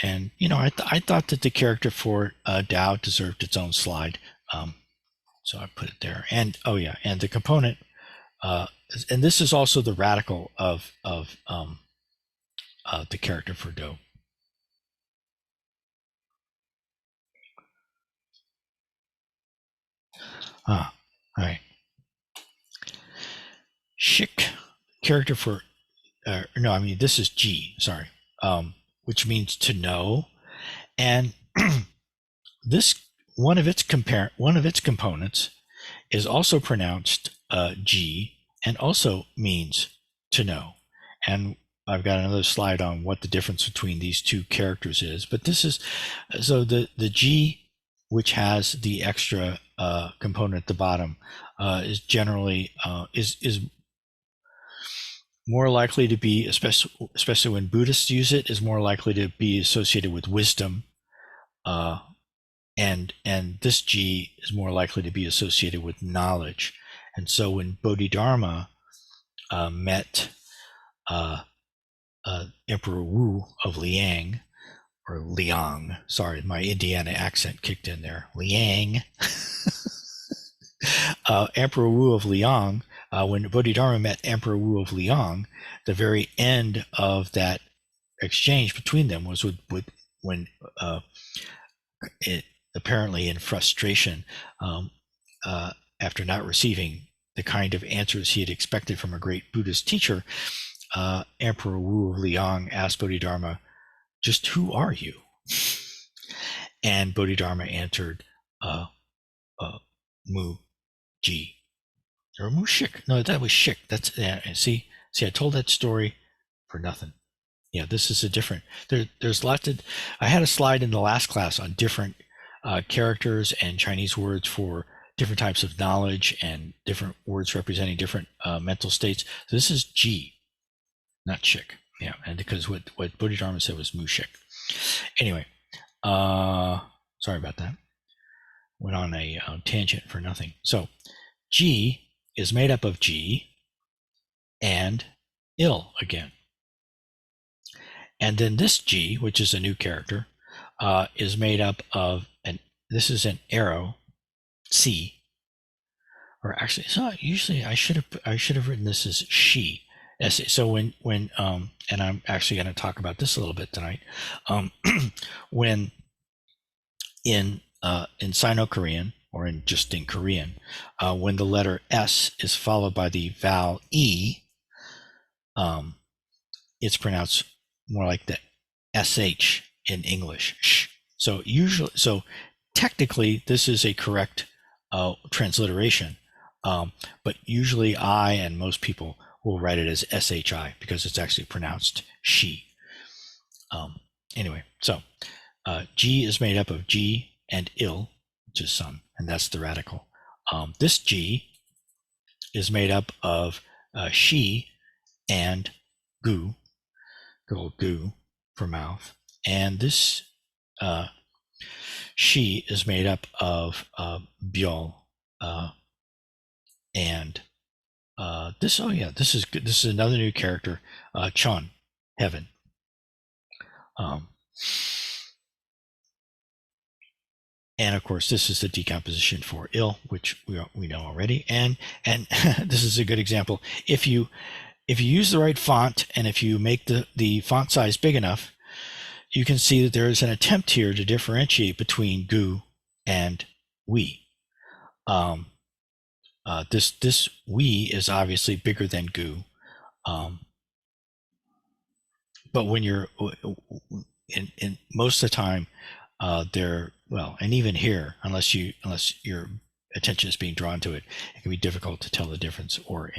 And I thought that the character for Dao deserved its own slide, so I put it there. And and the component, and this is also the radical of the character for Do. All right. Shik, character for this is G. Sorry, which means to know, and this one of its components is also pronounced G and also means to know. And I've got another slide on what the difference between these 2 characters is. But this is so the G, which has the extra component at the bottom, is generally is more likely to be, especially when Buddhists use it, is more likely to be associated with wisdom, and this G is more likely to be associated with knowledge. And so when Bodhidharma met Emperor Wu of Liang, or Liang, sorry, my Indiana accent kicked in there, Liang. Emperor Wu of Liang, when Bodhidharma met Emperor Wu of Liang, the very end of that exchange between them was when it apparently in frustration, after not receiving the kind of answers he had expected from a great Buddhist teacher, Emperor Wu of Liang asked Bodhidharma, "Just who are you?" And Bodhidharma answered, Mu Ji. Or Mu Shik. No, that was Shik. That's see, I told that story for nothing. Yeah, this is a different. There's lots of. I had a slide in the last class on different characters and Chinese words for different types of knowledge and different words representing different mental states. So this is Ji, not Shik. Yeah, and because what Bodhidharma said was Mu Shik. Anyway, sorry about that. Went on a tangent for nothing. So G is made up of G and il again. And then this G, which is a new character, is made up of this is an arrow, C, or actually, it's not usually. I should have written this as she. So when and I'm actually going to talk about this a little bit tonight. When in Sino-Korean, or in Korean, when the letter S is followed by the vowel E, it's pronounced more like the SH in English. Sh. So technically, this is a correct transliteration, but usually I and most people will write it as SHI because it's actually pronounced she. Anyway, so G is made up of G and il, which is sun, and that's the radical. This G is made up of she and gu, good old gu for mouth, and this she is made up of biol, and this this is good. This is another new character, Chon, heaven. And of course, this is the decomposition for il, which we know already. And this is a good example. If you use the right font and if you make the font size big enough, you can see that there is an attempt here to differentiate between gu and we. This we is obviously bigger than gu. But when you're in most of the time, they're well, and even here, unless your attention is being drawn to it, it can be difficult to tell the difference or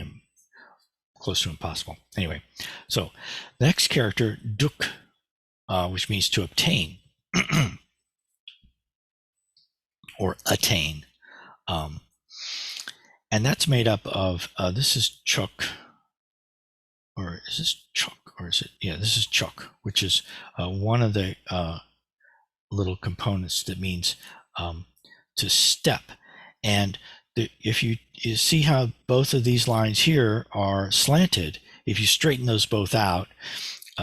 close to impossible. Anyway, so the next character, duk, which means to obtain or attain. And that's made up of, this is chuk, or is this chuk, or is it, yeah, this is chuk, which is one of the little components that means to step. And if you see how both of these lines here are slanted, if you straighten those both out,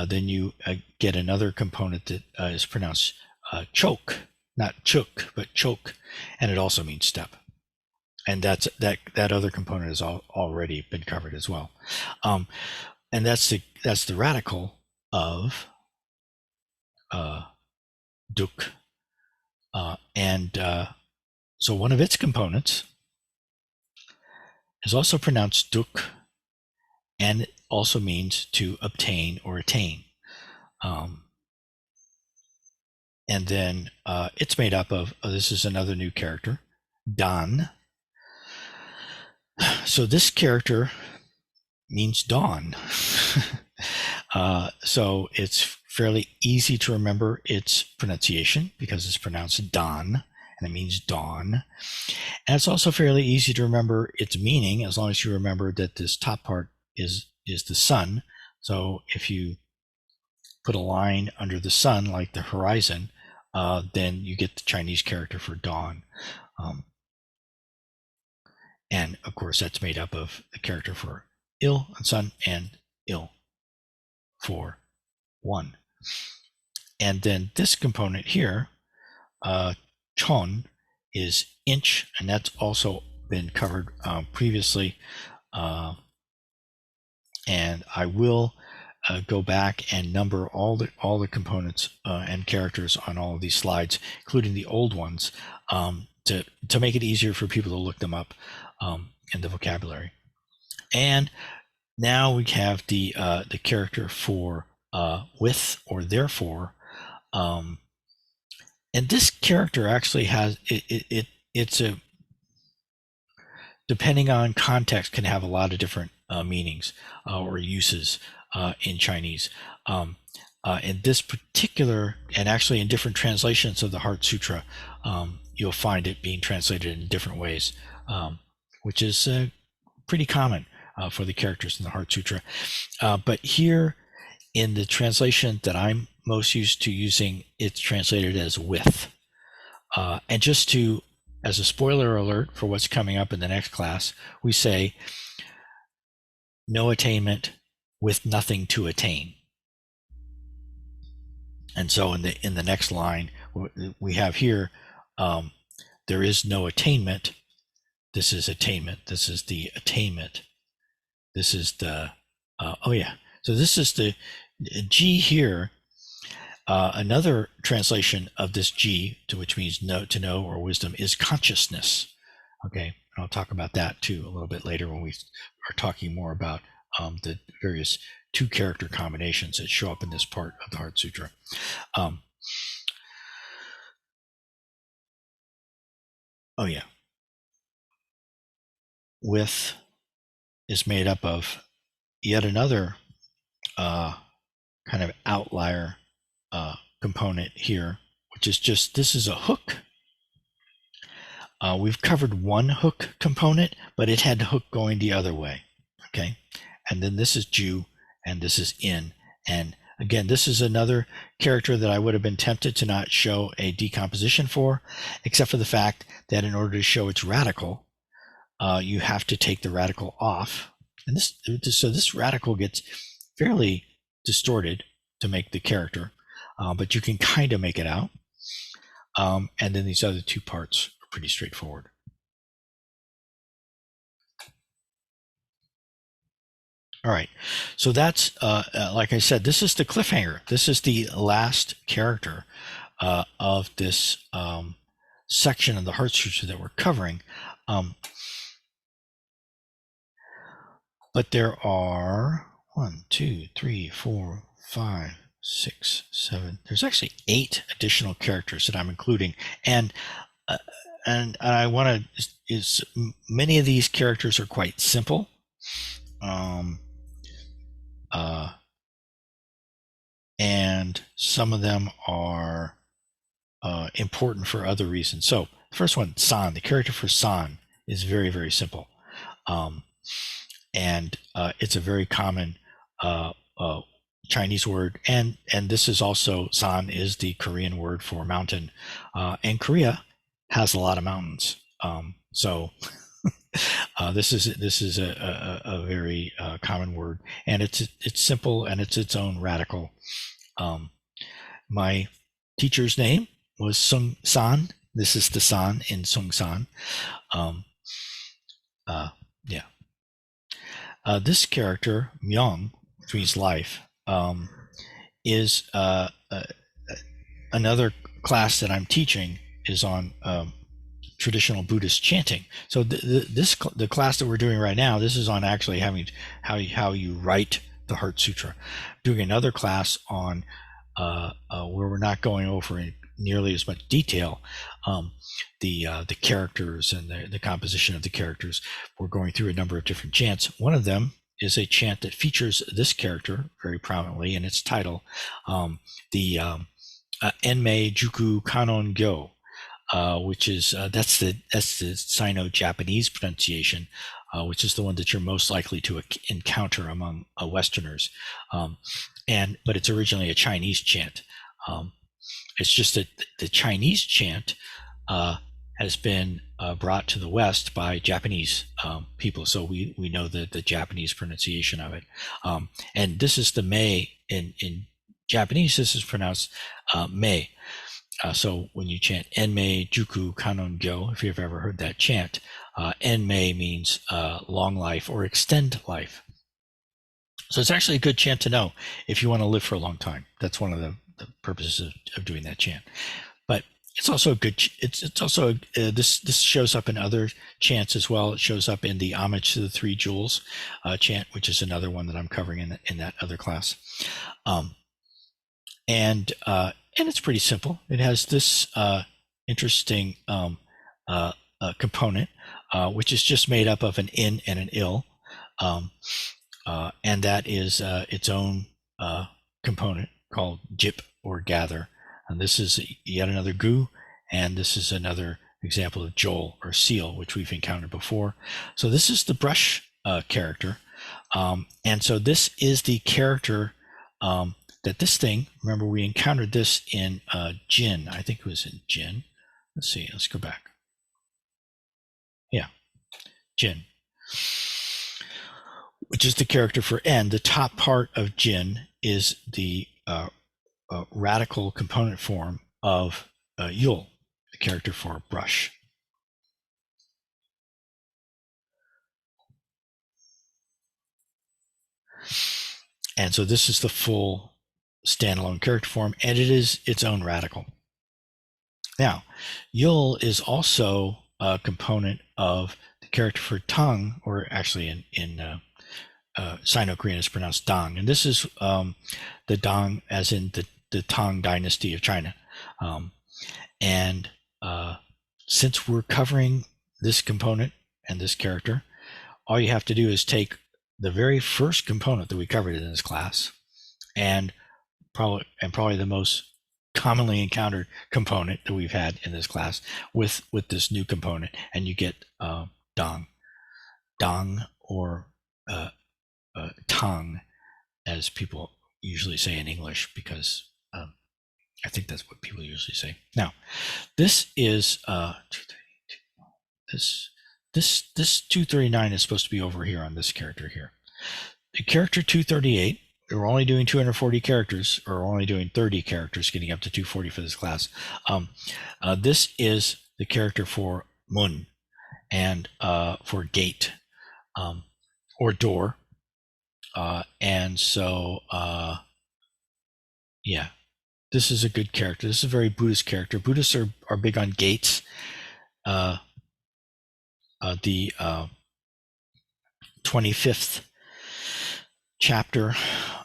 then you get another component that is pronounced choke, not chuk, but choke, and it also means step. And that other component has already been covered as well. And that's the radical of duk, and so one of its components is also pronounced duk, and it also means to obtain or attain. And then it's made up of, this is another new character, dan. So this character means dawn. So it's fairly easy to remember its pronunciation because it's pronounced dan, and it means dawn. And it's also fairly easy to remember its meaning as long as you remember that this top part is the sun. So if you put a line under the sun like the horizon, then you get the Chinese character for dawn. And of course, that's made up of the character for il and sun and il for one. And then this component here, chon, is inch, and that's also been covered previously. And I will go back and number all the components and characters on all of these slides, including the old ones, to make it easier for people to look them up in the vocabulary. And now we have the character for with or therefore, and this character actually has it's a, depending on context, can have a lot of different meanings or uses in Chinese. In this particular, and actually in different translations of the Heart Sutra, you'll find it being translated in different ways, which is pretty common for the characters in the Heart Sutra. But here in the translation that I'm most used to using, it's translated as with. And just to, as a spoiler alert for what's coming up in the next class, we say no attainment with nothing to attain. And so in the next line we have here, there is no attainment. This is attainment. This is the attainment. This is the so this is the G here. Another translation of this G, which means to know or wisdom, is consciousness. Okay, and I'll talk about that too a little bit later when we are talking more about the various two character combinations that show up in this part of the Heart Sutra. With is made up of yet another kind of outlier component here, which is just, this is a hook. We've covered one hook component, but it had hook going the other way. Okay, and then this is ju, and this is in. And again, this is another character that I would have been tempted to not show a decomposition for, except for the fact that in order to show its radical, you have to take the radical off. And so this radical gets fairly distorted to make the character, but you can kind of make it out. And then these other two parts are pretty straightforward. All right, so that's, like I said, this is the cliffhanger. This is the last character of this section of the Heart Sutra that we're covering. but there are 1, 2, 3, 4, 5, 6, 7. There's actually 8 additional characters that I'm including, and uh, and I want to is many of these characters are quite simple. Um, uh, and some of them are important for other reasons. So the first one, San, the character for San is very, very simple. Um, and it's a very common uh, uh, Chinese word. And this is also, San is the Korean word for mountain. And Korea has a lot of mountains. So this is a very common word, and it's simple, and it's its own radical. Um, my teacher's name was Sung San. This is the San in Sung San. Um, yeah. This character, Myung, which means life, is another class that I'm teaching is on traditional Buddhist chanting. So the class that we're doing right now, this is on actually having how you write the Heart Sutra. I'm doing another class on where we're not going over in nearly as much detail the characters and the composition of the characters. We're going through a number of different chants. One of them is a chant that features this character very prominently in its title, the Enmei Juku Kanon Gyo, which is that's the Sino-Japanese pronunciation, which is the one that you're most likely to encounter among Westerners. But it's originally a Chinese chant. It's just that the Chinese chant has been brought to the West by Japanese people, so we know the Japanese pronunciation of it. And this is the Mei in Japanese. This is pronounced Mei. So when you chant Enmei Juku Kanon Gyo, if you've ever heard that chant, Enmei means long life or extend life. So it's actually a good chant to know if you want to live for a long time. That's one of the purposes of doing that chant. But it's also a good. It's also this shows up in other chants as well. It shows up in the Homage to the Three Jewels chant, which is another one that I'm covering in that other class. And it's pretty simple. It has this interesting component, which is just made up of an in and an ill, and that is its own component called jip or gather. And this is yet another gu, and this is another example of jol or seal, which we've encountered before. So this is the brush character, and so this is the character that this thing, remember we encountered this in Jin. I think it was in Jin. Let's see, let's go back. Yeah, Jin, which is the character for N. The top part of Jin is the radical component form of Yul, the character for brush. And so this is the full standalone character form, and it is its own radical. Now, Yul is also a component of the character for tongue, or actually in Sino-Korean it's pronounced Dong, and this is the Dong as in the Tang dynasty of China. And since we're covering this component and this character, all you have to do is take the very first component that we covered in this class, and probably the most commonly encountered component that we've had in this class with this new component, and you get dong, or tongue, as people usually say in English, because I think that's what people usually say. Now, this is this 239 is supposed to be over here on this character here. The character 238, we're only doing 240 characters, or only doing 30 characters, getting up to 240 for this class. This is the character for mun, and for gate, or door. And so, yeah, this is a good character. This is a very Buddhist character. Buddhists are big on gates. The 25th chapter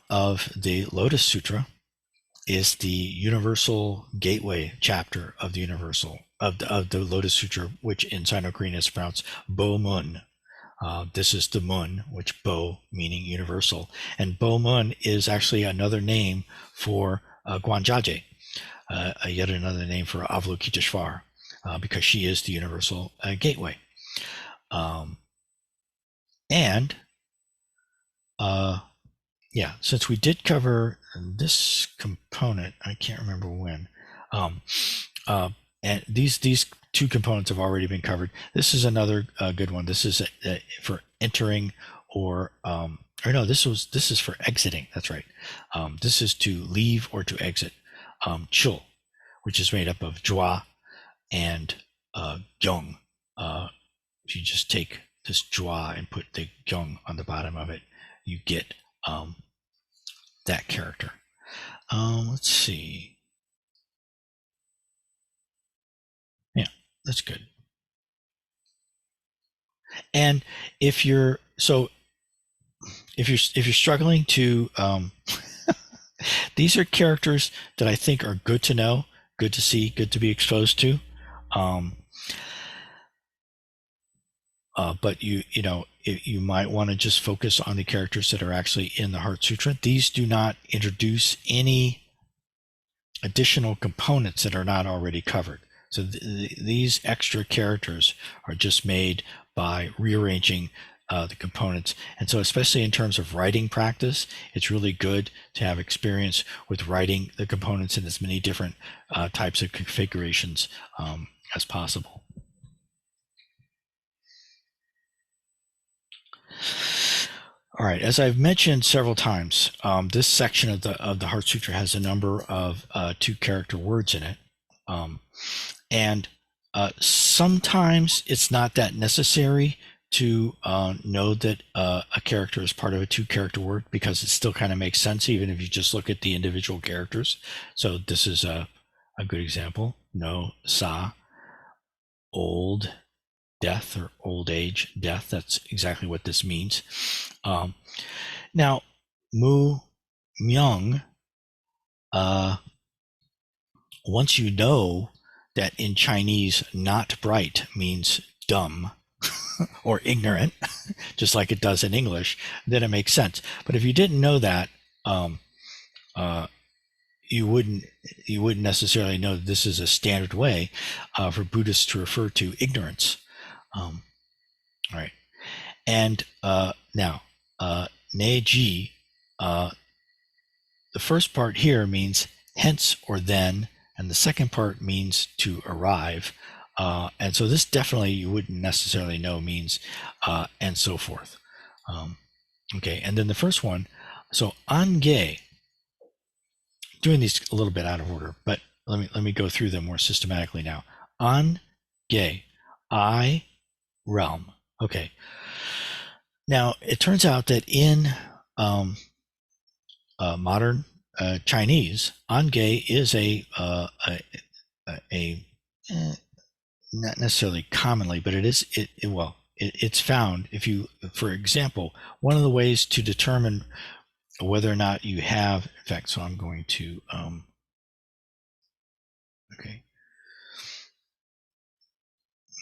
of the Lotus Sutra is the universal gateway chapter of the of the Lotus Sutra, which in Sino-Korean is pronounced Bo Mun. This is the Mun, which Bo meaning universal, and Bo Mun is actually another name for Gwanjaje, yet another name for Avalokiteshvar, because she is the universal gateway. And yeah, since we did cover this component, I can't remember when. And these two components have already been covered. This is another good one. This is for entering or no, this is for exiting. That's right. This is to leave or to exit. Chul, which is made up of jwa and gyung. If you just take this jwa and put the gyung on the bottom of it, you get that character. Let's see. Yeah, that's good. And if you're struggling to these are characters that I think are good to know, good to see, good to be exposed to. But you might want to just focus on the characters that are actually in the Heart Sutra. These do not introduce any additional components that are not already covered. So these extra characters are just made by rearranging the components. And so especially in terms of writing practice, it's really good to have experience with writing the components in as many different types of configurations as possible. All right, as I've mentioned several times, this section of the Heart Sutra has a number of two-character words in it, and sometimes it's not that necessary to know that a character is part of a two-character word, because it still kind of makes sense even if you just look at the individual characters. So this is a good example. No sa, old, death, or old age, death. That's exactly what this means. Now, mu myung, once you know that in Chinese, not bright means dumb or ignorant, just like it does in English, then it makes sense. But if you didn't know that, you wouldn't necessarily know that this is a standard way for Buddhists to refer to ignorance. All right. And now, neji, the first part here means hence or then, and the second part means to arrive. And so this definitely you wouldn't necessarily know means and so forth. Okay, and then the first one, so ange, doing these a little bit out of order, but let me go through them more systematically now. Ange, I, realm. Okay. Now it turns out that in modern Chinese, ange is a not necessarily commonly, but it's found. If you, for example, one of the ways to determine whether or not you have, in fact, so I'm going to, okay,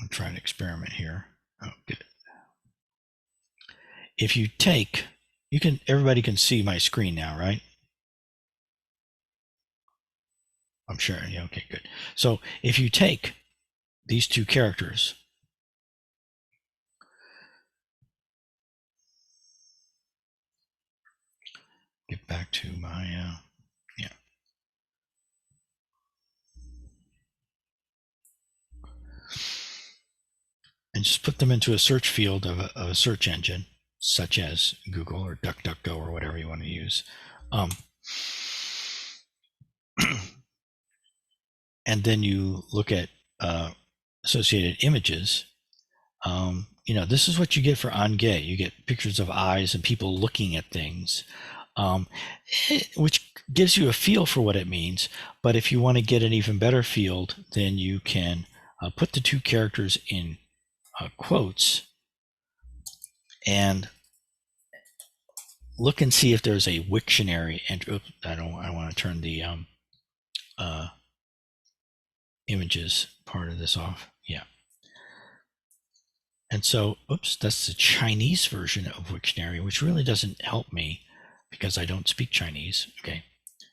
I'm trying to experiment here. Oh, good. If you take, everybody can see my screen now, right? I'm sure. Yeah, okay, good. So if you take these two characters, get back to my, yeah. And just put them into a search field of a search engine, such as Google or DuckDuckGo or whatever you want to use. And then you look at associated images. This is what you get for ange. You get pictures of eyes and people looking at things, which gives you a feel for what it means. But if you want to get an even better feel, then you can put the two characters in quotes and look and see if there's a Wiktionary. And oops, I want to turn the uh, images part of this off. Yeah. And so, oops, that's the Chinese version of Wiktionary, which really doesn't help me because I don't speak Chinese. Okay.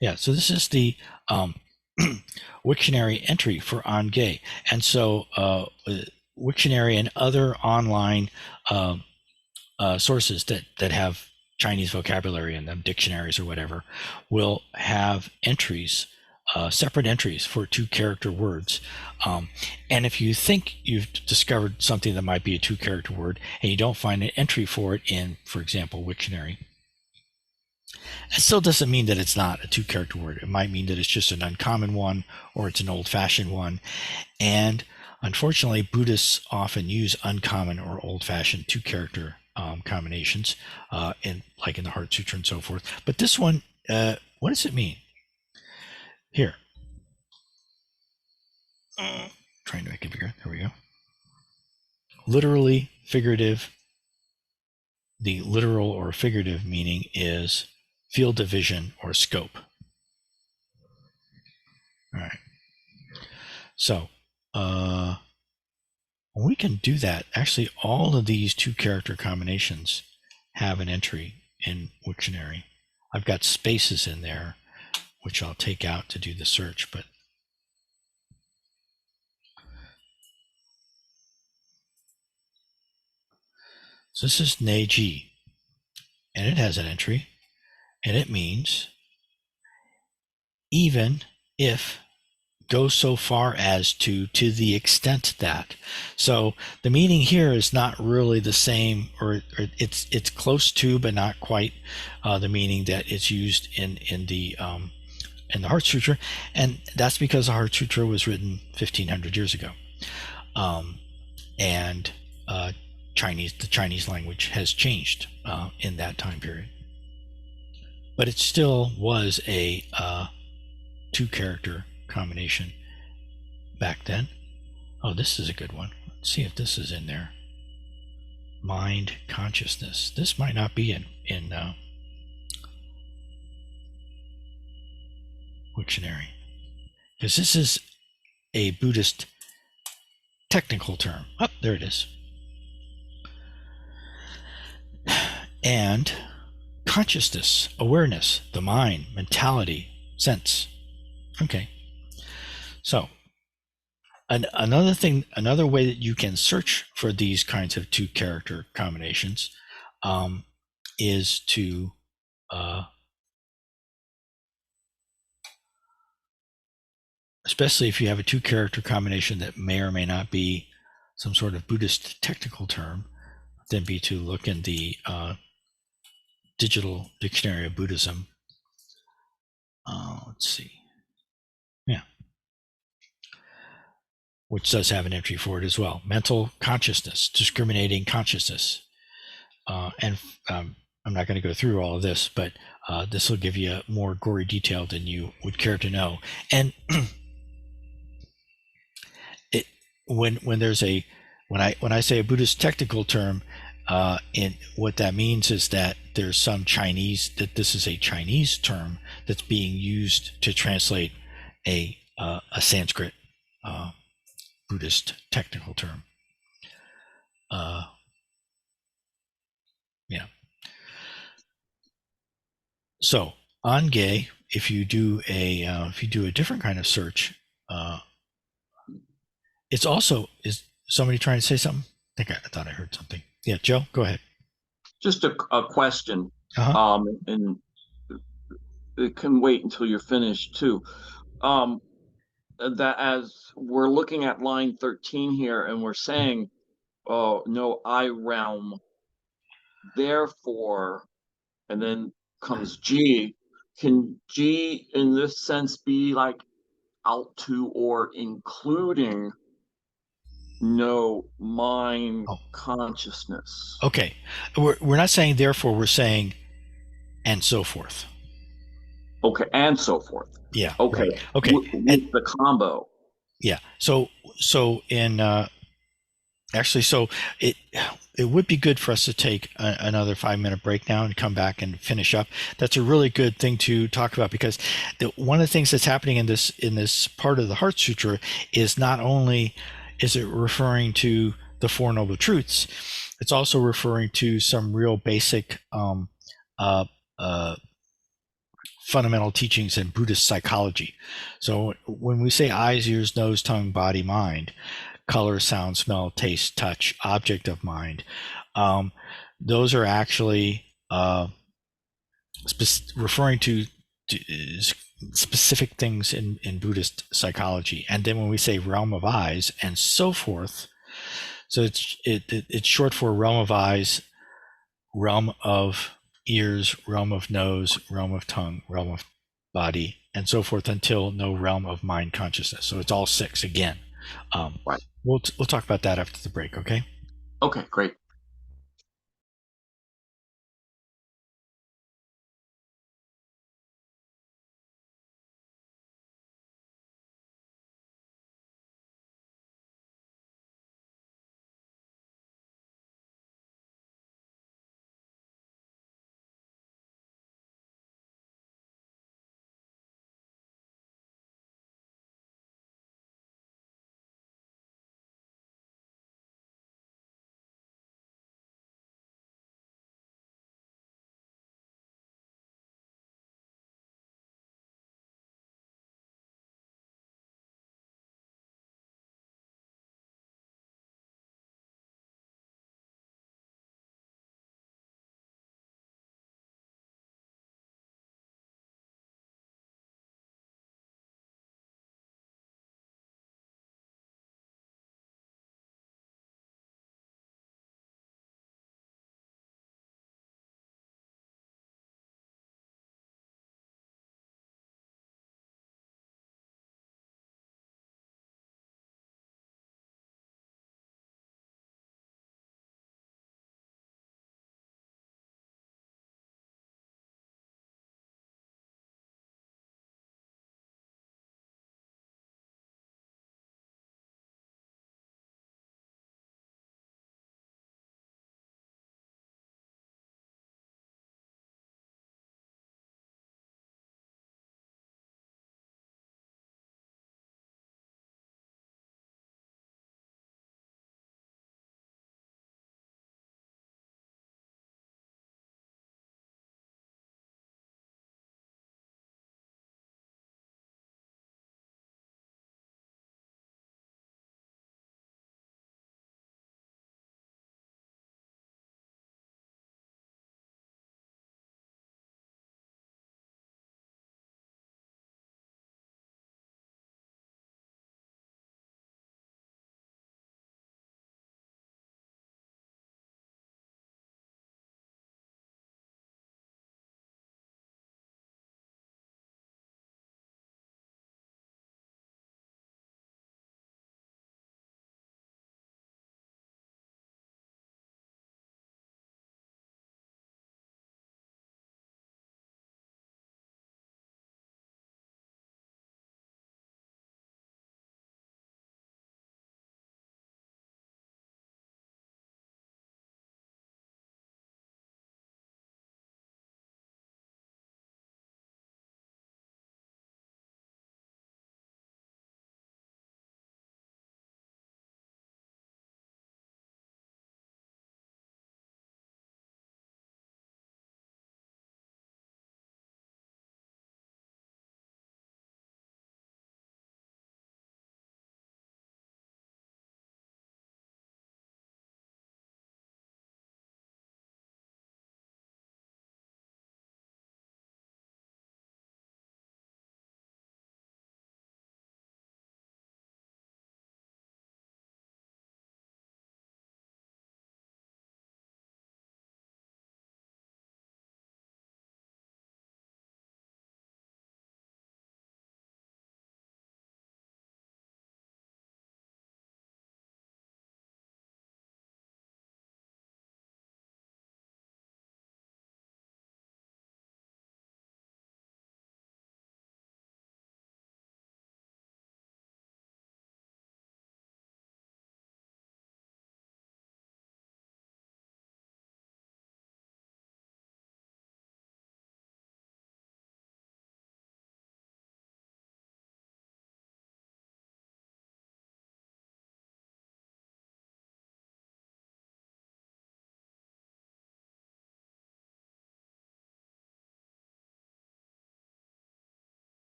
Yeah. So this is the Wiktionary entry for on gay. And so Wiktionary and other online sources that have Chinese vocabulary in them, dictionaries or whatever, will have entries, separate entries for 2-character words. And if you think you've discovered something that might be a 2-character word and you don't find an entry for it in, for example, Wiktionary, it still doesn't mean that it's not a 2-character word. It might mean that it's just an uncommon one or it's an old-fashioned one. And unfortunately, Buddhists often use uncommon or old-fashioned 2-character combinations, like in the Heart Sutra and so forth. But this one, what does it mean? Here, trying to make it bigger. There we go. Literally, figurative. The literal or figurative meaning is field of vision or scope. All right. So we can do that. Actually, all of these 2-character combinations have an entry in Wiktionary. I've got spaces in there, which I'll take out to do the search, but so this is Neji, and it has an entry, and it means even if, go so far as to the extent that. So the meaning here is not really the same, or it's close to, but not quite the meaning that it's used in the Heart Sutra, and that's because the Heart Sutra was written 1,500 years ago, and the Chinese language has changed in that time period, but it still was a 2-character combination back then. Oh, this is a good one. Let's see if this is in there. Mind consciousness. This might not be in Wiktionary, because this is a Buddhist technical term. Oh, there it is. And consciousness, awareness, the mind, mentality, sense. Okay. So another way that you can search for these kinds of 2-character combinations is to especially if you have a 2-character combination that may or may not be some sort of Buddhist technical term, then be to look in the Digital Dictionary of Buddhism. Let's see. Yeah. Which does have an entry for it as well. Mental consciousness, discriminating consciousness. And I'm not going to go through all of this, but this will give you a more gory detail than you would care to know. And when I say a Buddhist technical term, and what that means is that there's some Chinese, that this is a Chinese term that's being used to translate a Sanskrit Buddhist technical term. Yeah. So on gay, if you do a different kind of search, it's also, is somebody trying to say something? I thought I heard something. Yeah, Joe, go ahead. Just a question, Uh-huh. and it can wait until you're finished too. That as we're looking at line 13 here, and we're saying, "Oh, no, I realm." Therefore, and then comes G. Can G, in this sense, be like out to or including no mind Oh, consciousness? okay. We're not saying therefore, we're saying and so forth. Okay, and so forth. Yeah, Okay, right. Okay. And with the combo. yeah. So in Actually, so it it would be good for us to take another 5 minute break now and come back and finish up. That's a really good thing to talk about because one of the things that's happening in this part of the Heart Sutra is not only is it referring to the Four Noble Truths, it's also referring to some real basic uh, uh, fundamental teachings in Buddhist psychology. So when we say eyes, ears, nose, tongue, body, mind, color, sound, smell, taste, touch, object of mind, um, those are actually referring to specific things in Buddhist psychology. And then when we say realm of eyes and so forth, so it's short for realm of eyes, realm of ears, realm of nose, realm of tongue, realm of body, and so forth until no realm of mind consciousness. So it's all six again. Um, Right. we'll talk about that after the break, okay? Okay, great.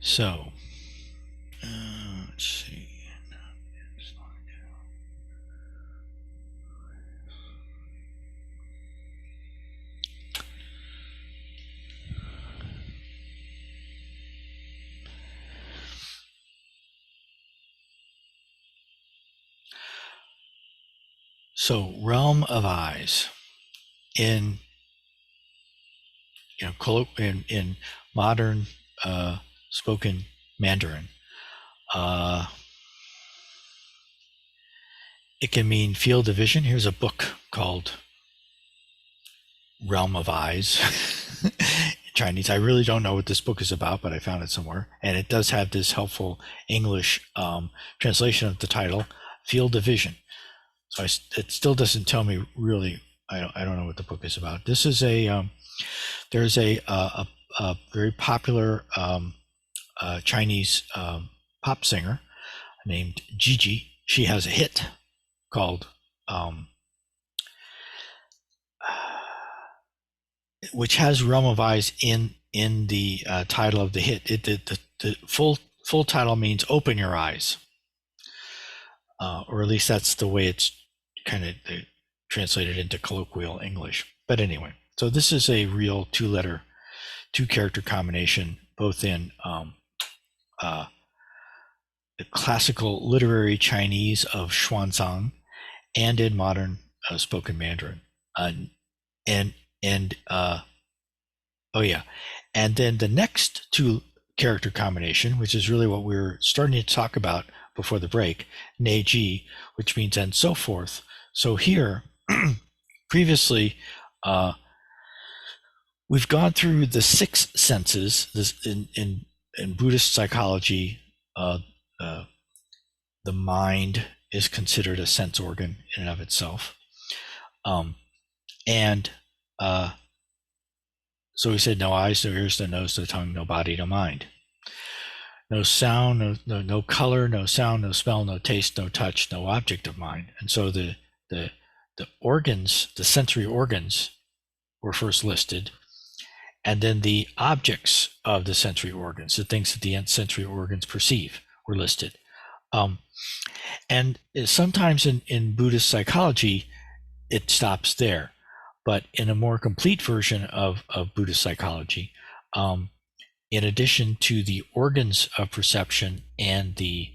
So, let's see. So, realm of eyes in in modern spoken Mandarin. Uh, it can mean field of vision. Here's a book called Realm of Eyes in Chinese. I really don't know what this book is about, but I found it somewhere. And it does have this helpful English translation of the title, Field of Vision. So it still doesn't tell me really. I don't know what the book is about. This is there's a very popular Chinese pop singer named Gigi. She has a hit called which has Realm of Eyes in the title of the hit. The full title means Open Your Eyes, or at least that's the way it's kind of translated into colloquial English. But anyway, so this is a real two character combination, both in the classical literary Chinese of Xuanzang and in modern spoken Mandarin. And oh yeah, and then the next two character combination, which is really what we were starting to talk about before the break, Neji, which means and so forth. So here, previously, we've gone through the six senses. This in Buddhist psychology, the mind is considered a sense organ in and of itself, and so we said no eyes, no ears, no nose, no tongue, no body, no mind. No sound, no color, no sound, no smell, no taste, no touch, no object of mind. And so the organs, the sensory organs, were first listed, and then the objects of the sensory organs, the things that the sensory organs perceive, were listed. And sometimes in Buddhist psychology, it stops there. But in a more complete version of Buddhist psychology, in addition to the organs of perception and the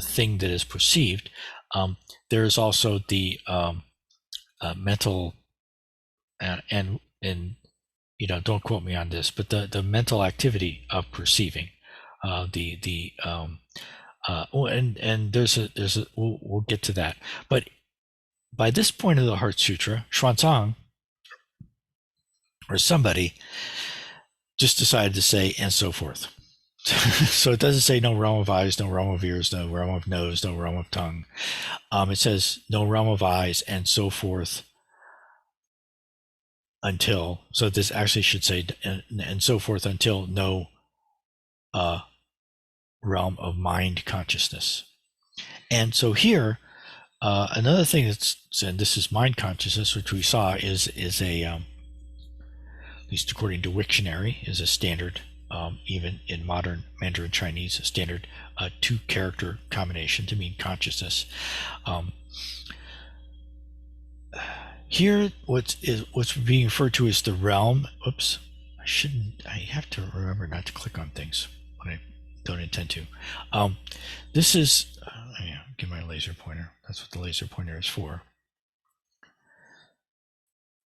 thing that is perceived, there is also the mental and don't quote me on this, but the mental activity of perceiving, and there's a we'll get to that. But by this point of the Heart Sutra, Xuanzang or somebody just decided to say and so forth. So it doesn't say no realm of eyes, no realm of ears, no realm of nose, no realm of tongue. It says no realm of eyes and so forth until, so this actually should say and so forth until no realm of mind consciousness. And so here, another thing that's, and this is mind consciousness, which we saw is a, at least according to Wiktionary, is a standard, even in modern Mandarin Chinese, a standard two-character combination to mean consciousness. Here, what's being referred to as the realm. Oops, I have to remember not to click on things when I don't intend to. This is, give my laser pointer. That's what the laser pointer is for.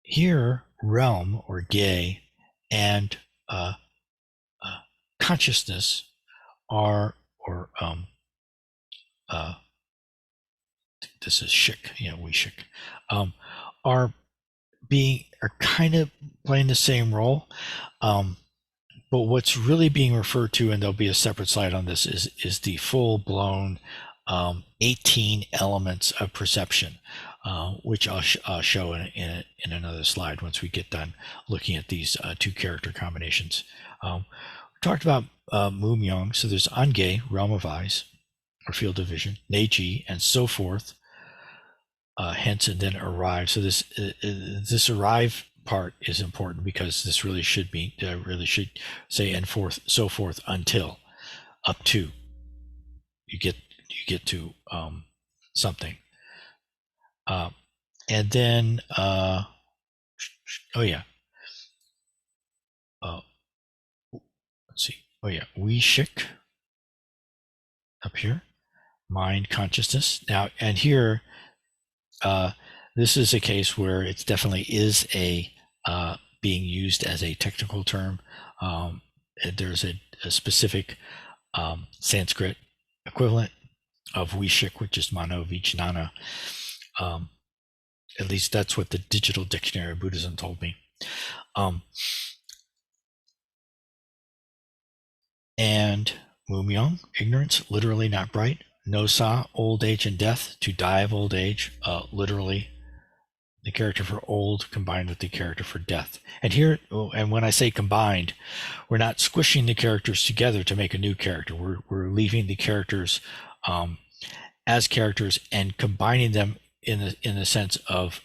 Here, realm or gay and consciousness are, or this is shik, we shik, are kind of playing the same role. But what's really being referred to, and there'll be a separate slide on this, is the full-blown 18 elements of perception, which I'll show in another slide once we get done looking at these two character combinations. We talked about Mu Myung, so there's Ange, realm of eyes, or field of vision, Neji, and so forth, hence and then arrive. So this arrive part is important, because this really should say and forth, so forth, until, up to you get to something. And then oh yeah, let's see. Oh yeah, we shik up here, mind consciousness. Now, and here, this is a case where it definitely is a being used as a technical term. There's a specific Sanskrit equivalent of Vishik, which is Mano Vijnana. At least that's what the Digital Dictionary of Buddhism told me. And Mumyong, ignorance, literally not bright. No Sa, old age and death, to die of old age, literally the character for old combined with the character for death. And here, and when I say combined, we're not squishing the characters together to make a new character. We're leaving the characters as characters and combining them in the sense of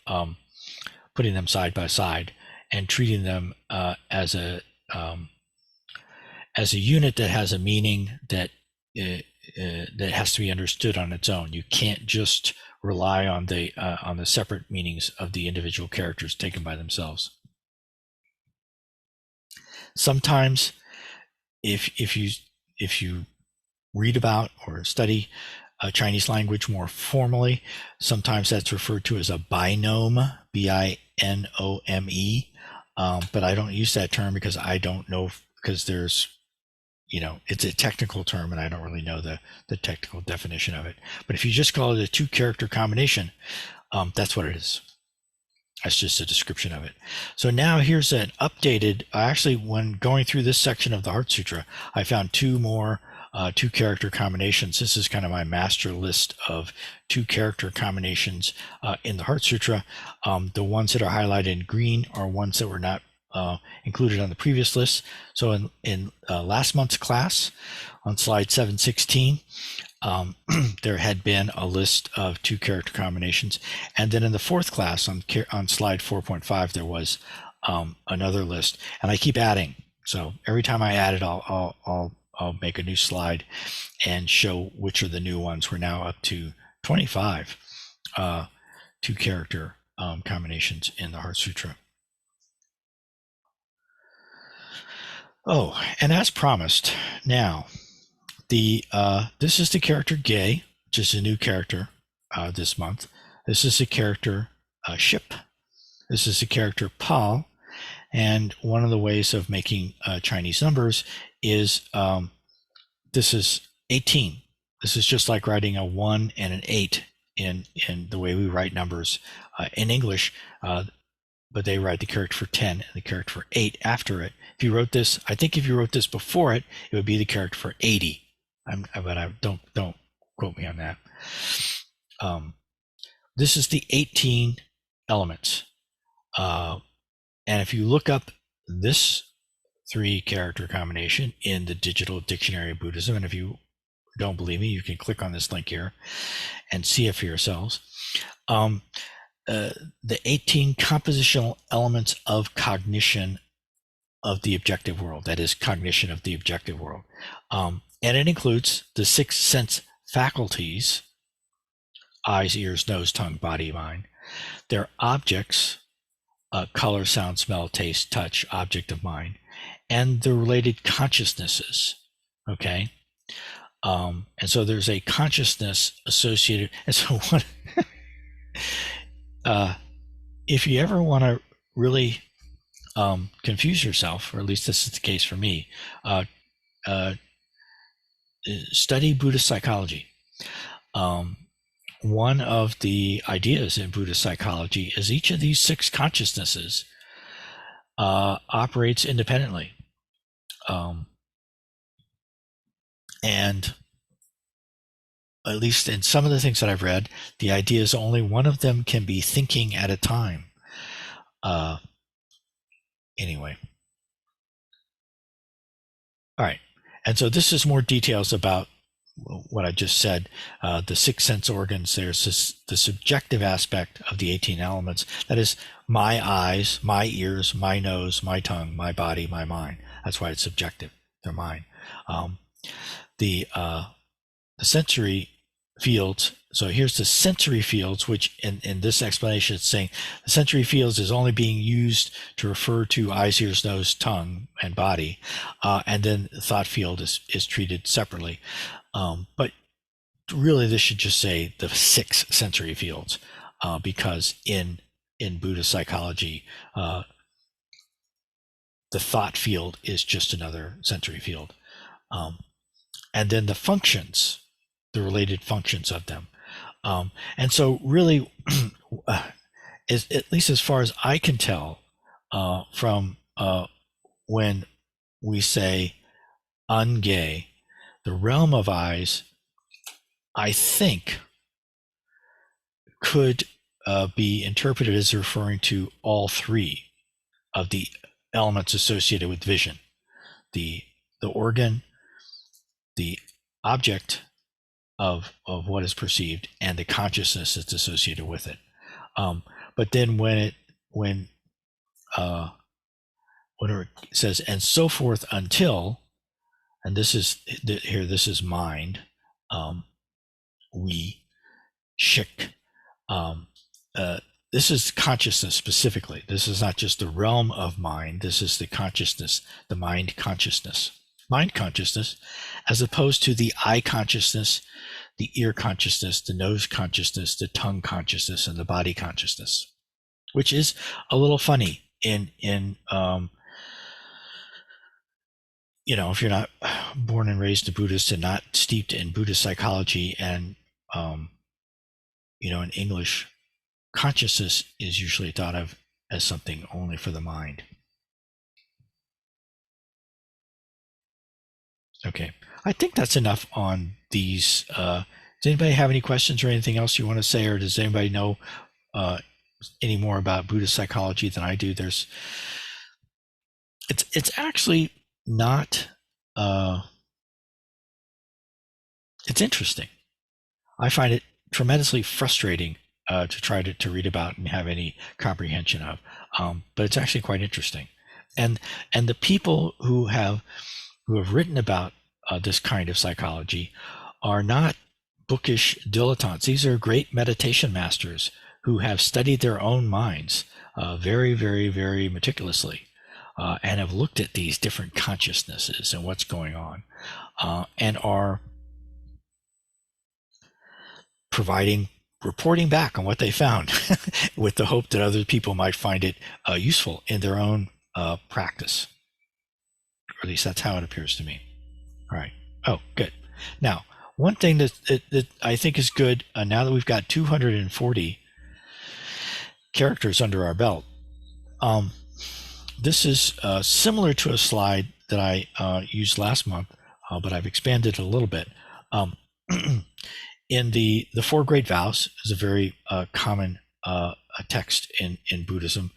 putting them side by side and treating them as a unit that has a meaning that that has to be understood on its own. You can't just rely on the separate meanings of the individual characters taken by themselves. Sometimes, if you read about or study Chinese language more formally, sometimes that's referred to as a binome, B-I-N-O-M-E. But I don't use that term because I don't know, because there's, it's a technical term and I don't really know the technical definition of it. But if you just call it a two-character combination, that's what it is. That's just a description of it. So now here's an updated, actually when going through this section of the Heart Sutra, I found two more two-character combinations. This is kind of my master list of two-character combinations in the Heart Sutra. The ones that are highlighted in green are ones that were not included on the previous list. So in last month's class, on slide 716, there had been a list of two-character combinations, and then in the fourth class on slide 4.5 there was another list, and I keep adding. So every time I add it, I'll make a new slide and show which are the new ones. We're now up to 25 two-character combinations in the Heart Sutra. Oh, and as promised, now this is the character Gay, which is a new character this month. This is the character Ship. This is the character Pal. And one of the ways of making Chinese numbers is this is 18. This is just like writing a 1 and an 8 in the way we write numbers in English, but they write the character for 10 and the character for 8 after it. If you wrote this, I think if you wrote this before it, it would be the character for 80. But I don't quote me on that. This is the 18 elements. And if you look up this 3-character combination in the Digital Dictionary of Buddhism, and if you don't believe me, you can click on this link here and see it for yourselves. The 18 compositional elements of cognition of the objective world, that is, cognition of the objective world. And it includes the 6 sense faculties: eyes, ears, nose, tongue, body, mind. They're objects, color, sound, smell, taste, touch, object of mind, and the related consciousnesses. Okay. And so there's a consciousness associated. And so if you ever want to really confuse yourself, or at least this is the case for me, study Buddhist psychology. One of the ideas in Buddhist psychology is each of these 6 consciousnesses operates independently. And at least in some of the things that I've read, the idea is only one of them can be thinking at a time. Anyway. All right. And so this is more details about what I just said, the six sense organs. There's the subjective aspect of the 18 elements. That is my eyes, my ears, my nose, my tongue, my body, my mind. That's why it's subjective. They're mine. Um, the sensory fields. So here's the sensory fields, which in this explanation, it's saying the sensory fields is only being used to refer to eyes, ears, nose, tongue, and body. And then the thought field is treated separately. But really, this should just say the six sensory fields, because in Buddhist psychology, the thought field is just another sensory field. And then the functions, the related functions of them. And so really, at least as far as I can tell, from when we say unge, the realm of eyes, I think, could be interpreted as referring to all three of the elements associated with vision: the organ, the object of what is perceived, and the consciousness that's associated with it. But then when it says and so forth until, and this is here, this is mind, we, shik, this is consciousness specifically. This is not just the realm of mind. This is the consciousness, the mind consciousness, as opposed to the eye consciousness, the ear consciousness, the nose consciousness, the tongue consciousness, and the body consciousness, which is a little funny in if you're not born and raised a Buddhist and not steeped in Buddhist psychology, and in English, consciousness is usually thought of as something only for the mind. Okay, I think that's enough on these. Does anybody have any questions or anything else you want to say, or does anybody know any more about Buddhist psychology than I do? It's actually not. It's interesting. I find it tremendously frustrating to try to read about and have any comprehension of, but it's actually quite interesting. And the people who have written about this kind of psychology are not bookish dilettantes. These are great meditation masters who have studied their own minds very, very, very meticulously, and have looked at these different consciousnesses and what's going on, and are reporting back on what they found with the hope that other people might find it useful in their own practice. Or at least that's how it appears to me. All right. Oh, good. Now, one thing that I think is good, now that we've got 240 characters under our belt, this is similar to a slide that I used last month, but I've expanded it a little bit. In the Four Great Vows is a very common text in Buddhism.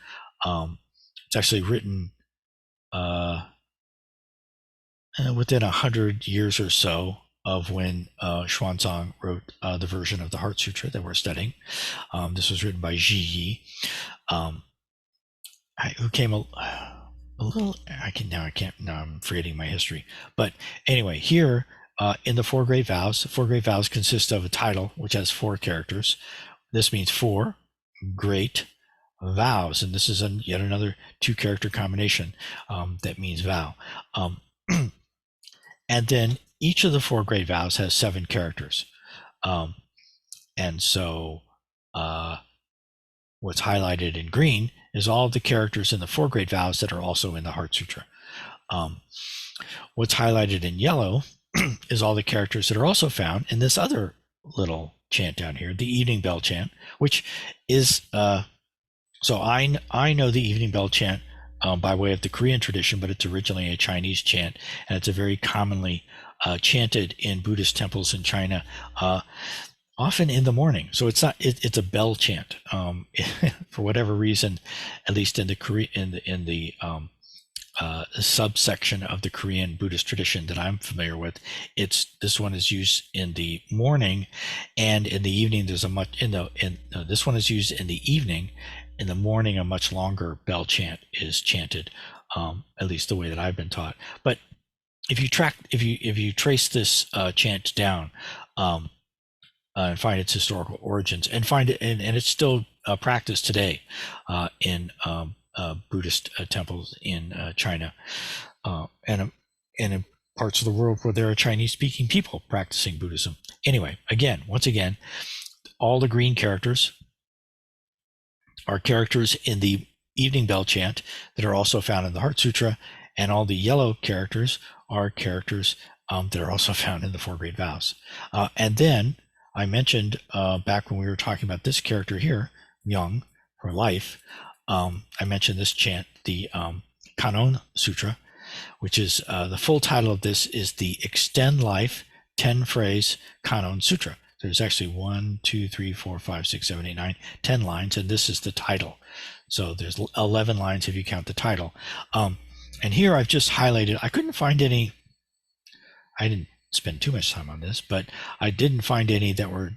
It's actually written within 100 years or so of when Xuanzang wrote the version of the Heart Sutra that we're studying. This was written by Zhi Yi, who came a little. Now I'm forgetting my history. But anyway, here in the Four Great Vows consist of a title which has 4 characters. This means 4 great vows, and this is yet another 2-character combination that means vow. And then each of the 4 great vows has 7 characters. And so what's highlighted in green is all of the characters in the 4 great vows that are also in the Heart Sutra. What's highlighted in yellow is all the characters that are also found in this other little chant down here, the Evening Bell chant, which is, so I know the Evening Bell chant by way of the Korean tradition, but it's originally a Chinese chant, and it's a very commonly chanted in Buddhist temples in China, often in the morning. So it's not, it's a bell chant. For whatever reason, at least in the subsection of the Korean Buddhist tradition that I'm familiar with. This one is used in the morning, and in the evening there's a much this one is used in the evening. In the morning, a much longer bell chant is chanted, at least the way that I've been taught. But if you trace this chant down, and find its historical origins, and find it, and it's still practiced today in Buddhist temples in China, and in parts of the world where there are Chinese-speaking people practicing Buddhism. Anyway, once again, all the green characters are characters in the evening bell chant that are also found in the Heart Sutra, and all the yellow characters are characters that are also found in the Four Great Vows. And then I mentioned back when we were talking about this character here, Young, for life, I mentioned this chant, the Kanon Sutra, which is the full title of this is the Extend Life 10 Phrase Kanon Sutra. There's actually 1, 2, 3, 4, 5, 6, 7, 8, 9, 10 lines, and this is the title. So there's 11 lines if you count the title. And here I've just highlighted, I couldn't find any, I didn't spend too much time on this, but I didn't find any that were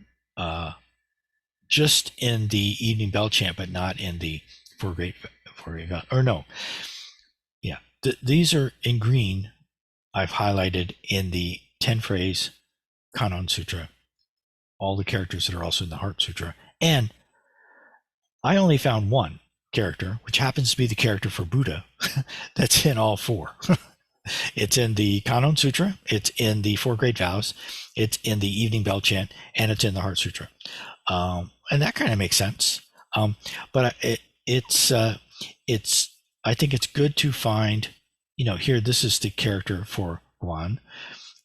just in the evening bell chant, but not in the Four Great Vows, or no. Yeah, these are in green. I've highlighted in the 10 phrase Kanon Sutra, all the characters that are also in the Heart Sutra. And I only found one character, which happens to be the character for Buddha, that's in all four. It's in the Kanon Sutra, it's in the Four Great Vows, it's in the Evening Bell Chant, and it's in the Heart Sutra. And that kind of makes sense. But it's I think it's good to find, here, this is the character for Guan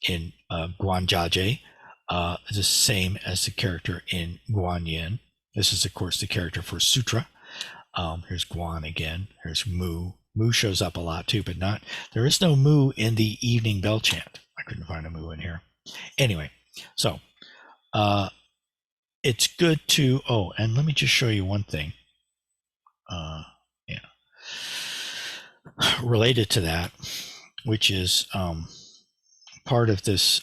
in Guan Jiaje, the same as the character in Guan Yin. This is, of course, the character for Sutra. Here's Guan again. Here's Mu. Mu shows up a lot too, but there is no Mu in the evening bell chant. I couldn't find a Mu in here. Anyway, so it's good to, and let me just show you one thing. Related to that, which is part of this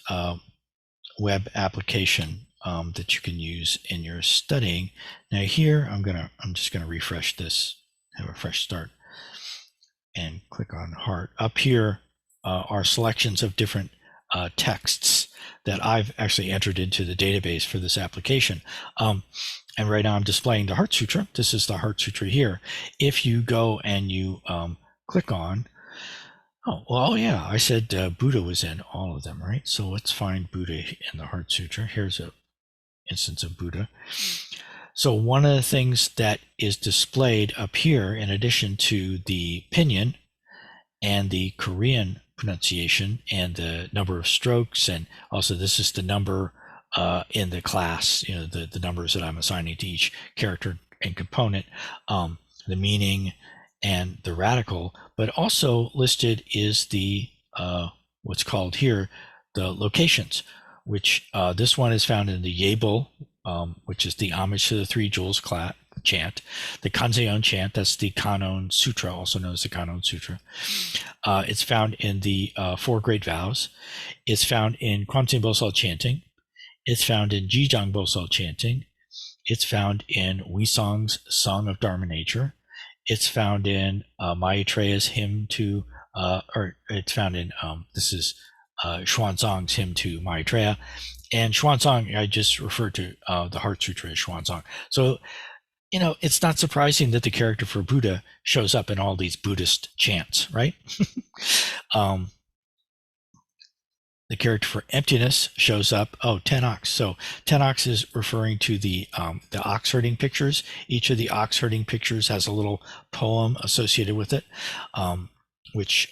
web application that you can use in your studying. Now here, I'm just gonna refresh this, have a fresh start, and click on Heart. Up here are selections of different texts that I've actually entered into the database for this application. And right now I'm displaying the Heart Sutra. This is the Heart Sutra here. If you go and you click on, I said Buddha was in all of them, right? So let's find Buddha in the Heart Sutra. Here's an instance of Buddha. So one of the things that is displayed up here, in addition to the pinyin and the Korean pronunciation and the number of strokes, and also this is the number in the class, the numbers that I'm assigning to each character and component, the meaning and the radical, but also listed is the what's called here the locations, which this one is found in the Yebul, which is the Homage to the Three Jewels chant, the Kanzeon chant, that's the Kanon Sutra, also known as the Kanon Sutra. It's found in the Four Great Vows. It's found in Kwanzaa Bosal chanting. It's found in Jijang Bosal chanting. It's found in Wisong's Song of Dharma Nature. It's found in Maitreya's hymn to, or it's found in, this is Xuanzang's hymn to Maitreya. And Xuanzang, I just referred to the Heart Sutra as Xuanzang. So, it's not surprising that the character for Buddha shows up in all these Buddhist chants, right? The character for emptiness shows up. 10 ox. So 10 ox is referring to the ox herding pictures. Each of the ox herding pictures has a little poem associated with it, which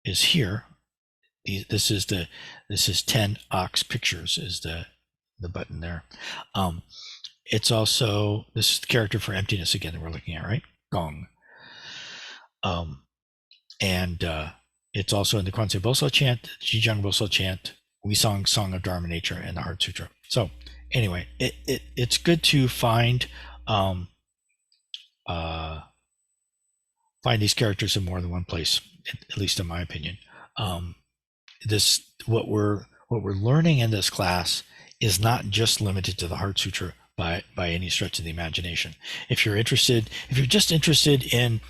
is here. This is 10 ox pictures is the button there. It's also, this is the character for emptiness again that we're looking at, right? Gong. It's also in the Kwanzaa Bosal chant, Jijang Bosal chant, Wisong Song of Dharma Nature, and the Heart Sutra. So anyway, it's good to find find these characters in more than one place, at least in my opinion. This what we're learning in this class is not just limited to the Heart Sutra by any stretch of the imagination. If you're just interested in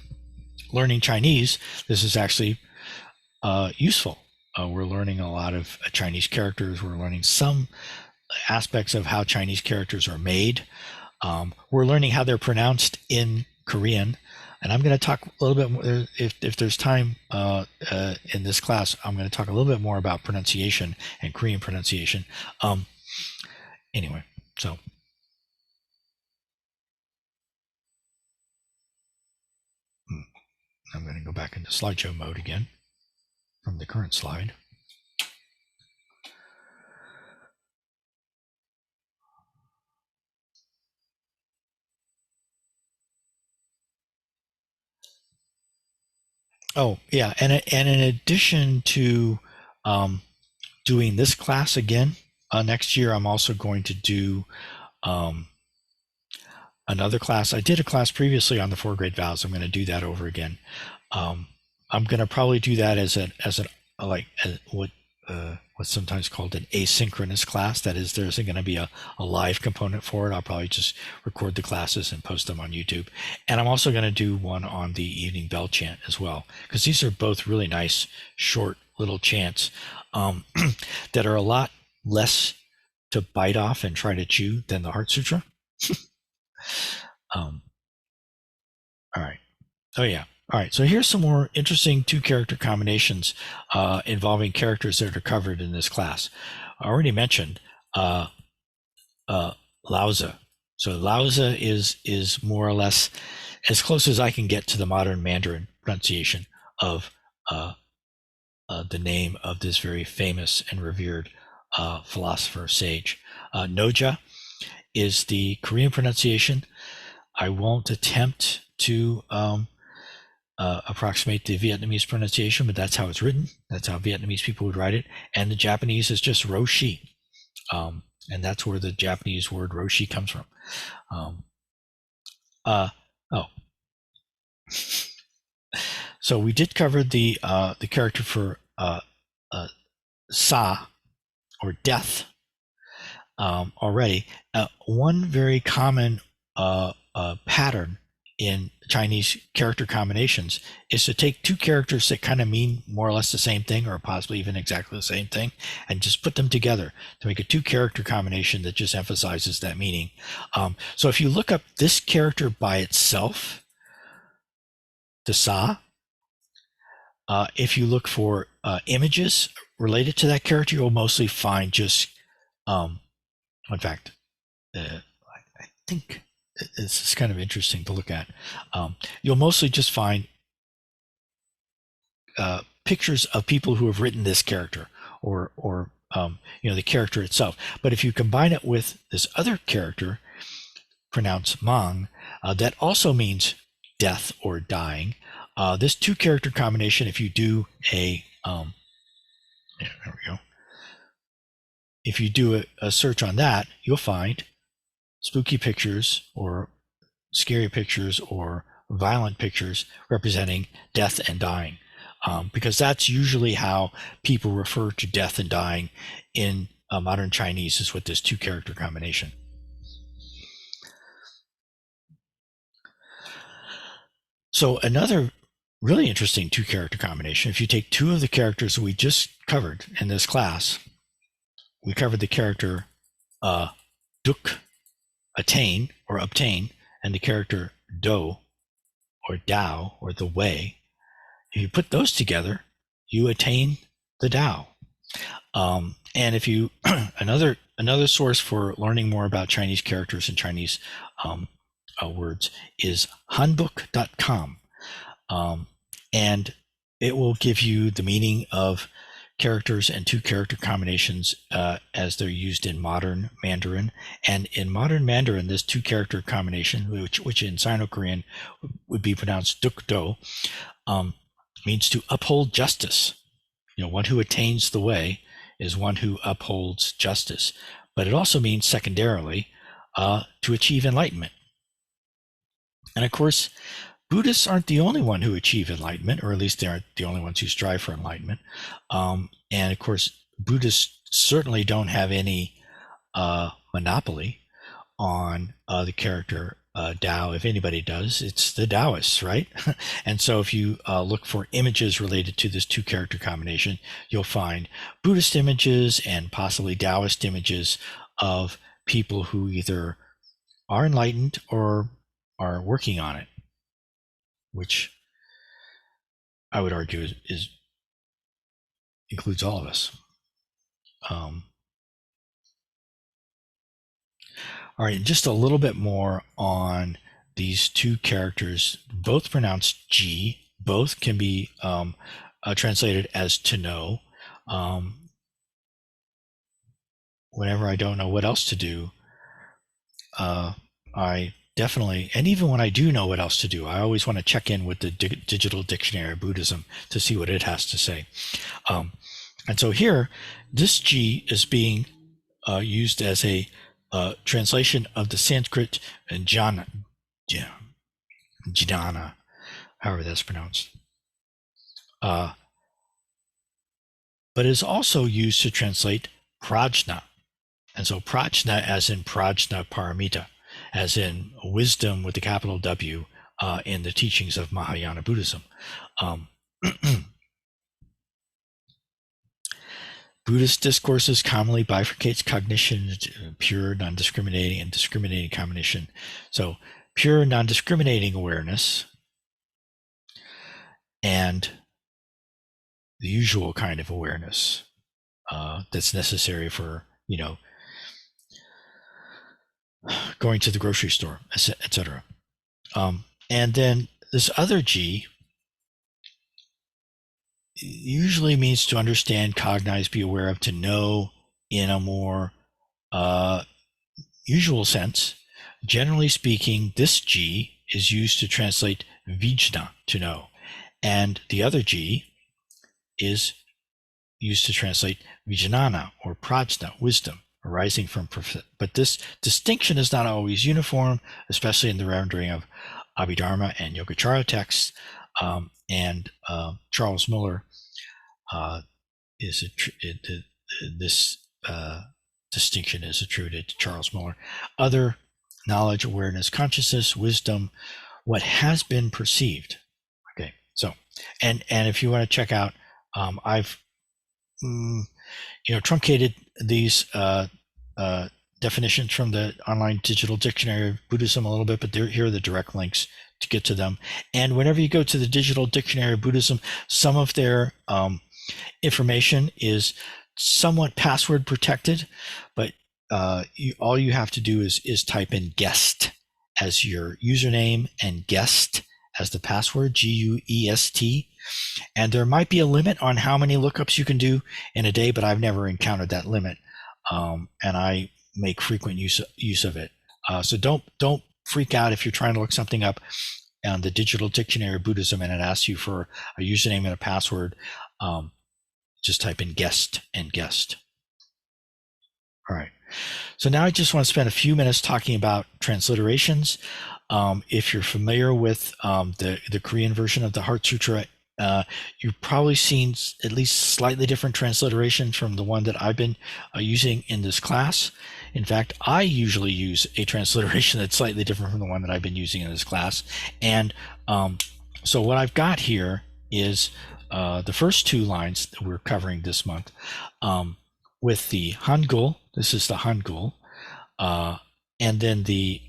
learning Chinese, this is actually useful. We're learning a lot of Chinese characters. We're learning some aspects of how Chinese characters are made. We're learning how they're pronounced in Korean. And I'm going to talk a little bit more, if there's time in this class, I'm going to talk a little bit more about pronunciation and Korean pronunciation. Anyway, so. I'm going to go back into slideshow mode again from the current slide. Oh, yeah. And in addition to doing this class again, next year, I'm also going to do another class. I did a class previously on the 4 great vows. I'm going to do that over again. I'm going to probably do that as what's sometimes called an asynchronous class. That is, there isn't going to be a live component for it. I'll probably just record the classes and post them on YouTube. And I'm also going to do one on the evening bell chant as well, because these are both really nice, short little chants that are a lot less to bite off and try to chew than the Heart Sutra. All right. Oh, yeah. All right, so here's some more interesting 2-character combinations involving characters that are covered in this class. I already mentioned Lauza. So Lauza is more or less as close as I can get to the modern Mandarin pronunciation of the name of this very famous and revered philosopher sage. Noja is the Korean pronunciation. I won't attempt to approximate the Vietnamese pronunciation, but that's how it's written. That's how Vietnamese people would write it. And the Japanese is just Roshi. And that's where the Japanese word Roshi comes from. So we did cover the character for Sa, or death, already. One very common pattern in Chinese character combinations is to take 2 characters that kind of mean more or less the same thing, or possibly even exactly the same thing, and just put them together to make a 2-character combination that just emphasizes that meaning. So if you look up this character by itself, the Sa, if you look for images related to that character, you'll mostly find just, in fact, I think this is kind of interesting to look at. You'll mostly just find pictures of people who have written this character, or the character itself. But if you combine it with this other character, pronounced Mang, that also means death or dying. This 2-character combination, if you do a there we go. If you do a search on that, you'll find spooky pictures or scary pictures or violent pictures representing death and dying, because that's usually how people refer to death and dying in modern Chinese, is with this 2-character combination. So another really interesting 2-character combination, if you take 2 of the characters we just covered in this class, we covered the character Duk, attain or obtain, and the character Do, or Tao, or the way. If you put those together, you attain the Tao. And if you another source for learning more about Chinese characters and Chinese words is hanbook.com, and it will give you the meaning of characters and 2-character combinations as they're used in modern Mandarin. And in modern Mandarin, this 2-character combination, which in Sino-Korean would be pronounced Duk Do, means to uphold justice. One who attains the way is one who upholds justice. But it also means, secondarily, to achieve enlightenment. And of course, Buddhists aren't the only one who achieve enlightenment, or at least they aren't the only ones who strive for enlightenment. And of course, Buddhists certainly don't have any monopoly on the character Tao. If anybody does, it's the Taoists, right? And so if you look for images related to this two character combination, you'll find Buddhist images and possibly Taoist images of people who either are enlightened or are working on it, which I would argue is includes all of us. Um, all right, just a little bit more on these two characters, both pronounced G. Both can be translated as to know. Whenever I don't know what else to do, I definitely, and even when I do know what else to do, I always want to check in with the Digital Dictionary of Buddhism to see what it has to say. And so here, this G is being used as a translation of the Sanskrit jnana, however that's pronounced. But it is also used to translate prajna. And so prajna as in prajna paramita, as in wisdom with the capital W in the teachings of Mahayana Buddhism. Buddhist discourses commonly bifurcates cognition into pure, non-discriminating, and discriminating cognition. So pure, non-discriminating awareness and the usual kind of awareness that's necessary for, going to the grocery store, etc. And then this other G usually means to understand, cognize, be aware of, to know in a more usual sense. Generally speaking, this G is used to translate vijna, to know, and the other G is used to translate vijnana or prajna, wisdom, arising from. But this distinction is not always uniform, especially in the rendering of Abhidharma and Yogacara texts. And Charles Miller this distinction is attributed to Charles Miller. Other knowledge, awareness, consciousness, wisdom, what has been perceived. Okay, so and if you want to check out, I've truncated these definitions from the online digital dictionary of Buddhism a little bit, but here are the direct links to get to them. And whenever you go to the digital dictionary of Buddhism, some of their information is somewhat password protected, but all you have to do is type in guest as your username and guest as the password, GUEST. And there might be a limit on how many lookups you can do in a day, but I've never encountered that limit. And I make frequent use of it. So don't freak out if you're trying to look something up on the digital dictionary of Buddhism and it asks you for a username and a password. Just type in guest and guest. All right. So now I just want to spend a few minutes talking about transliterations. If you're familiar with the Korean version of the Heart Sutra, you've probably seen at least slightly different transliterations from the one that I've been using in this class. In fact, I usually use a transliteration that's slightly different from the one that I've been using in this class. And so what I've got here is the first two lines that we're covering this month with the Hangul. This is the Hangul, and then the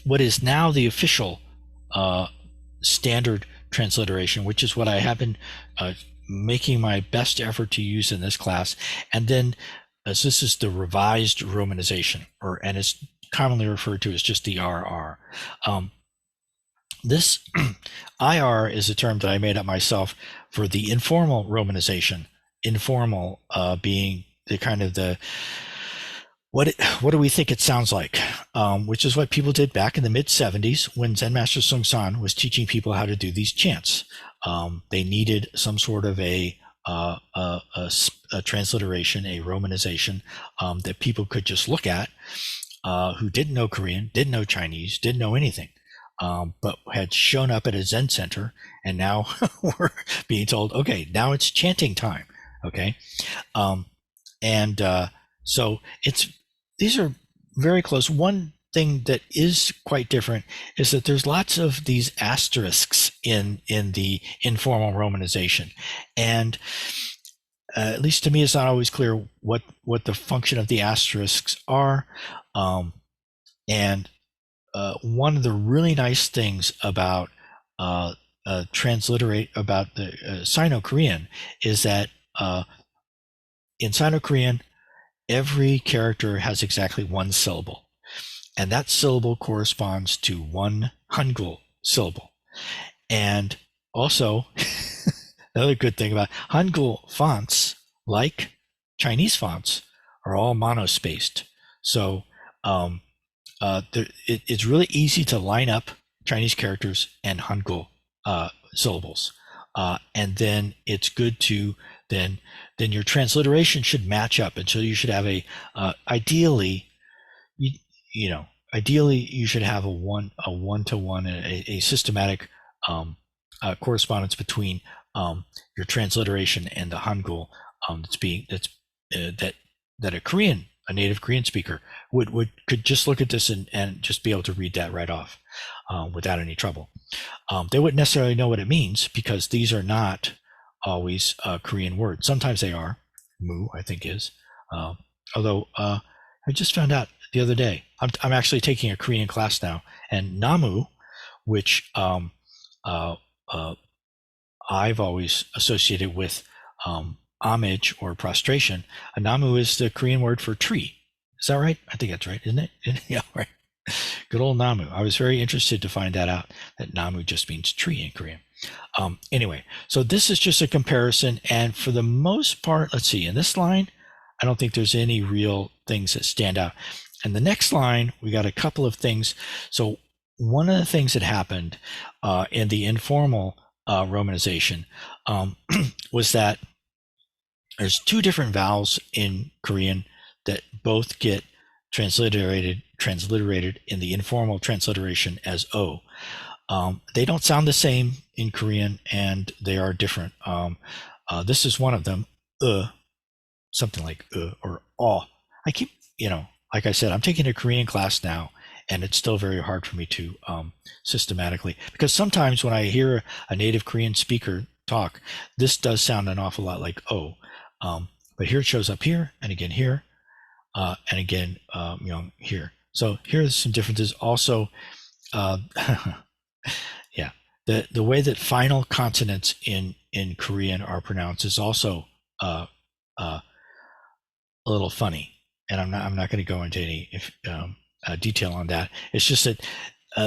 what is now the official standard transliteration, which is what I have been making my best effort to use in this class. And then as this is the revised romanization, and it's commonly referred to as just the RR. This IR is a term that I made up myself for the informal romanization. Informal being the kind of the what do we think it sounds like? Which is what people did back in the mid 70s when Zen Master Sung San was teaching people how to do these chants. They needed some sort of a transliteration, a romanization that people could just look at, who didn't know Korean, didn't know Chinese, didn't know anything. but had shown up at a Zen center, and now we're being told, okay, now it's chanting time. Okay, um, and so it's these are very close. One thing that is quite different is that there's lots of these asterisks in the informal romanization, and at least to me, it's not always clear what the function of the asterisks are. Um, and one of the really nice things about transliterate about the Sino-Korean is that in Sino-Korean, every character has exactly one syllable, and that syllable corresponds to one Hangul syllable. And also, another good thing about Hangul fonts, like Chinese fonts, are all monospaced. So it's really easy to line up Chinese characters and Hangul syllables, and then it's good to then your transliteration should match up, and so you should have a ideally you, ideally you should have a one to one a systematic correspondence between your transliteration and the Hangul that a native Korean speaker could just look at this and just be able to read that right off without any trouble. They wouldn't necessarily know what it means because these are not always Korean words. Sometimes they are. Mu, I think, is. Although I just found out the other day, I'm actually taking a Korean class now, and Namu, which I've always associated with homage or prostration, Namu is the Korean word for tree. Is that right? I think that's right, isn't it? Yeah, right. Good old Namu. I was very interested to find that out, that Namu just means tree in Korean. Anyway, so this is just a comparison, and for the most part, let's see, in this line, I don't think there's any real things that stand out. And the next line, we got a couple of things. So one of the things that happened in the informal romanization was that there's two different vowels in Korean that both get transliterated in the informal transliteration as O. They don't sound the same in Korean, and they are different. This is one of them, something like or aw. I keep, like I said, I'm taking a Korean class now, and it's still very hard for me to systematically, because sometimes when I hear a native Korean speaker talk, this does sound an awful lot like O. But here it shows up here, and again here, and again here. So here's some differences. Also, yeah, the way that final consonants in Korean are pronounced is also a little funny, and I'm not going to go into any detail on that. It's just that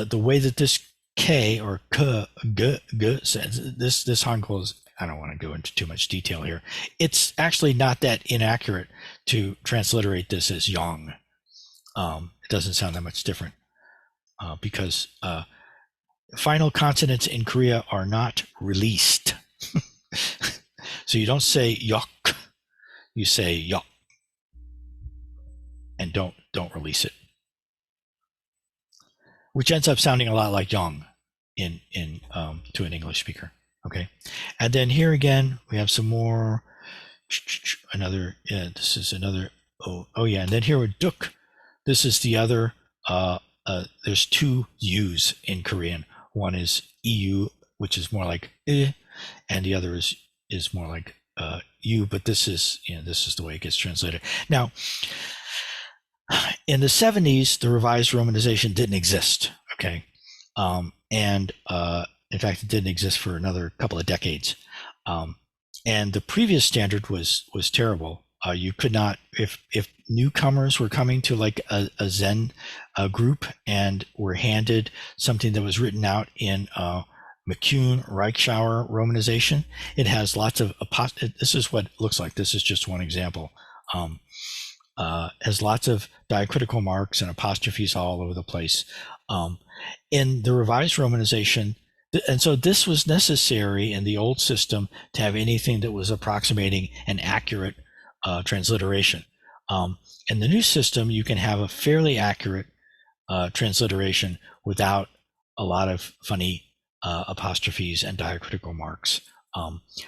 the way that this K or K, G, G says, this Hangul is, I don't want to go into too much detail here. It's actually not that inaccurate to transliterate this as Yang. It doesn't sound that much different because final consonants in Korea are not released. So you don't say yok, you say yok, and don't release it, which ends up sounding a lot like yang in to an English speaker. Okay, and then here again we have some more. Another, this is another. Oh yeah, and then here with duk. This is the other. There's two U's in Korean. One is EU, which is more like and the other is more like U. But this is the way it gets translated. Now, in the 70s, the revised romanization didn't exist. Okay, and in fact, it didn't exist for another couple of decades. And the previous standard was terrible. You could not, if newcomers were coming to like a Zen group and were handed something that was written out in McCune Reichschauer romanization, it has lots of this is what it looks like. This is just one example. Has lots of diacritical marks and apostrophes all over the place. In the revised romanization, and so this was necessary in the old system to have anything that was approximating an accurate transliteration. In the new system, you can have a fairly accurate transliteration without a lot of funny apostrophes and diacritical marks.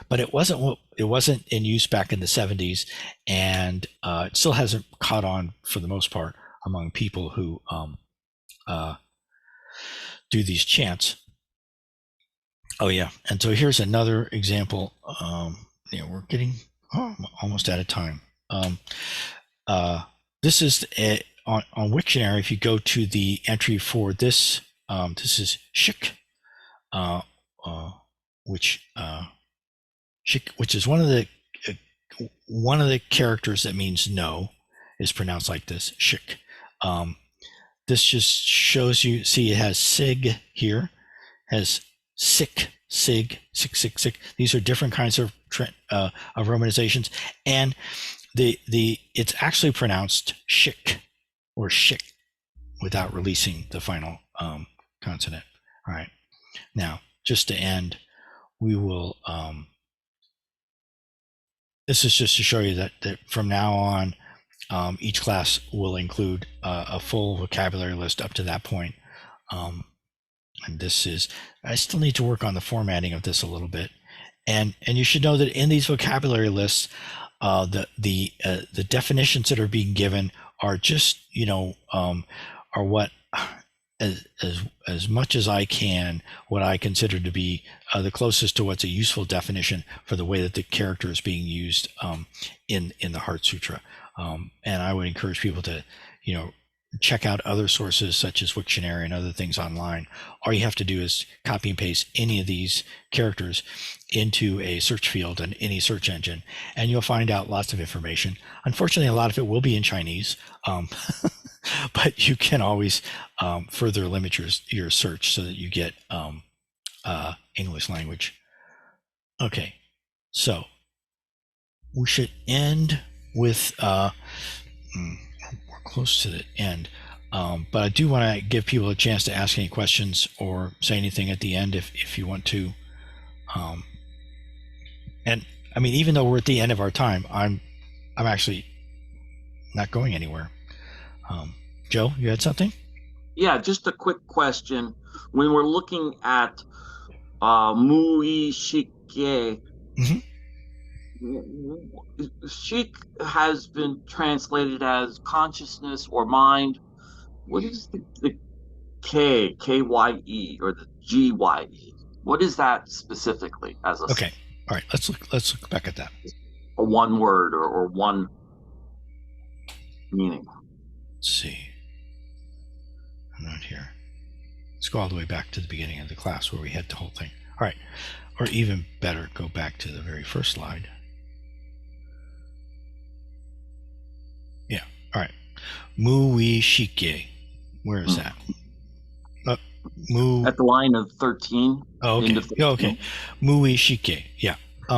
But it wasn't in use back in the 70s, and it still hasn't caught on for the most part among people who do these chants. Oh yeah, and so here's another example. We're getting almost out of time. This is on Wiktionary. If you go to the entry for this, this is shik, which is one of the characters that means no, is pronounced like this, shik. This just shows you. See, it has sig here, has sick, sig, sick, sick, sick. These are different kinds of romanizations, and it's actually pronounced shik or shik without releasing the final consonant. All right. Now, just to end, we will. This is just to show you that from now on, each class will include a full vocabulary list up to that point. And this is, I still need to work on the formatting of this a little bit. And you should know that in these vocabulary lists, the definitions that are being given are just, are what, as much as I can, what I consider to be the closest to what's a useful definition for the way that the character is being used in the Heart Sutra. And I would encourage people to, check out other sources such as Wiktionary and other things online. All you have to do is copy and paste any of these characters into a search field in any search engine, and you'll find out lots of information. Unfortunately, a lot of it will be in Chinese, but you can always further limit your search so that you get English language. Okay, so we should end with we're close to the end, but I do want to give people a chance to ask any questions or say anything at the end if you want to. And I mean, even though we're at the end of our time, I'm actually not going anywhere. Joe, you had something? Yeah, just a quick question. When we're looking at Mui Shike, Shik has been translated as consciousness or mind. What is the K-Y-E, or the G-Y-E? What is that specifically as Okay. All right. Let's look back at that. a one word or one meaning? Let's see. I'm not here. Let's go all the way back to the beginning of the class where we had the whole thing. All right. Or even better, go back to the very first slide. Yeah. All right. Mui Shike. Where is that? At the line of 13. Oh, okay. Okay. Mui Shike. Yeah.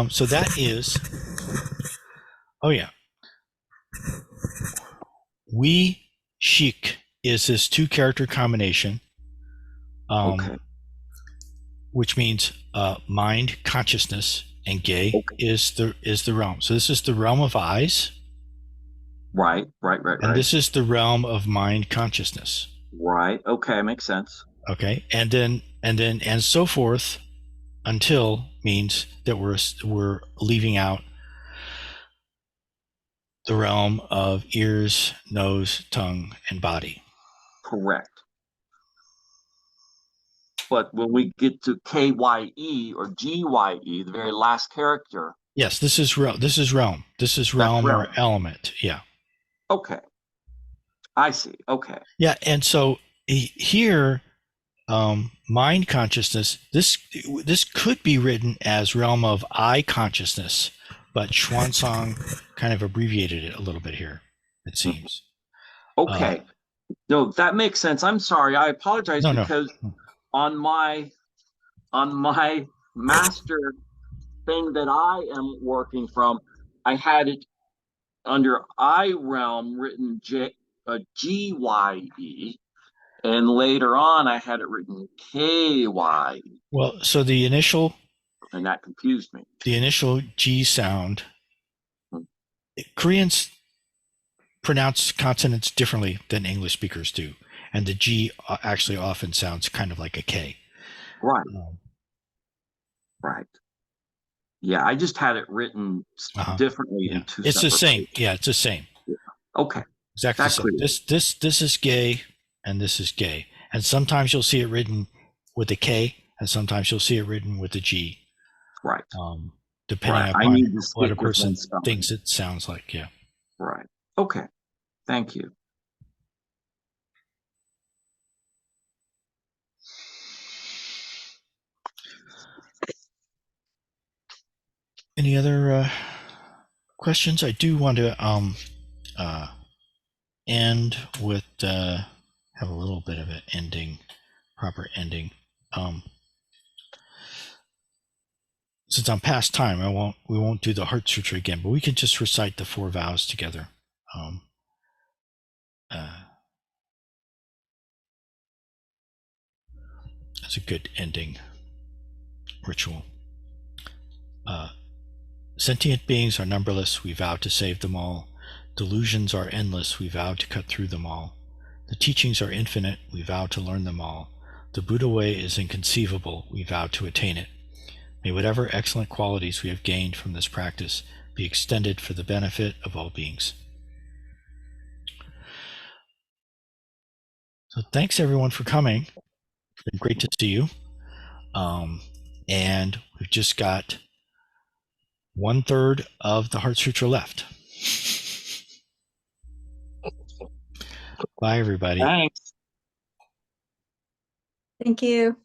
So that is. Oh yeah. We Shik is this 2-character combination. Okay. Which means mind, consciousness, and gay is the realm. So this is the realm of eyes. Right. And this is the realm of mind consciousness. Right. Okay, makes sense. Okay, and then and so forth until means that we're leaving out the realm of ears, nose, tongue, and body. Correct. But when we get to KYE or GYE, the very last character. Yes, this is realm. This is realm. This is realm or element. Yeah. Okay. I see. Okay. Yeah, and so here, mind consciousness. This could be written as realm of eye consciousness, but Xuanzang kind of abbreviated it a little bit here. It seems. Okay. No, that makes sense. I'm sorry. I apologize because on my master thing that I am working from, I had it under I realm written GYE, and later on I had it written KYE. Well, so the initial, and that confused me. The initial G sound, Koreans pronounce consonants differently than English speakers do. and the G actually often sounds kind of like a K. Right. Um, Right. Yeah, I just had it written uh-huh. differently Yeah, in two it's the separate same. places. Yeah, it's the same. Yeah. Okay, Exactly the that same. clears it. This is gay, and this is gay. And sometimes you'll see it written with a K, and sometimes you'll see it written with a G, Right. depending Right. I upon need to what stick a with one person spelling. thinks it sounds like. Yeah. Right. Okay. Thank you. Any other questions? I do want to uh, end with have a little bit of an ending, proper ending. Um, since I'm past time, we won't do the Heart Sutra again, but we can just recite the 4 vows together. Um, uh, that's a good ending ritual. Uh, Sentient beings are numberless, we vow to save them all. Delusions are endless, we vow to cut through them all. The teachings are infinite, we vow to learn them all. The Buddha way is inconceivable, we vow to attain it. May whatever excellent qualities we have gained from this practice be extended for the benefit of all beings. So thanks everyone for coming. It's been great to see you. And we've just got 1/3 of the Heart Sutra left. Bye, everybody. Thanks. Thank you.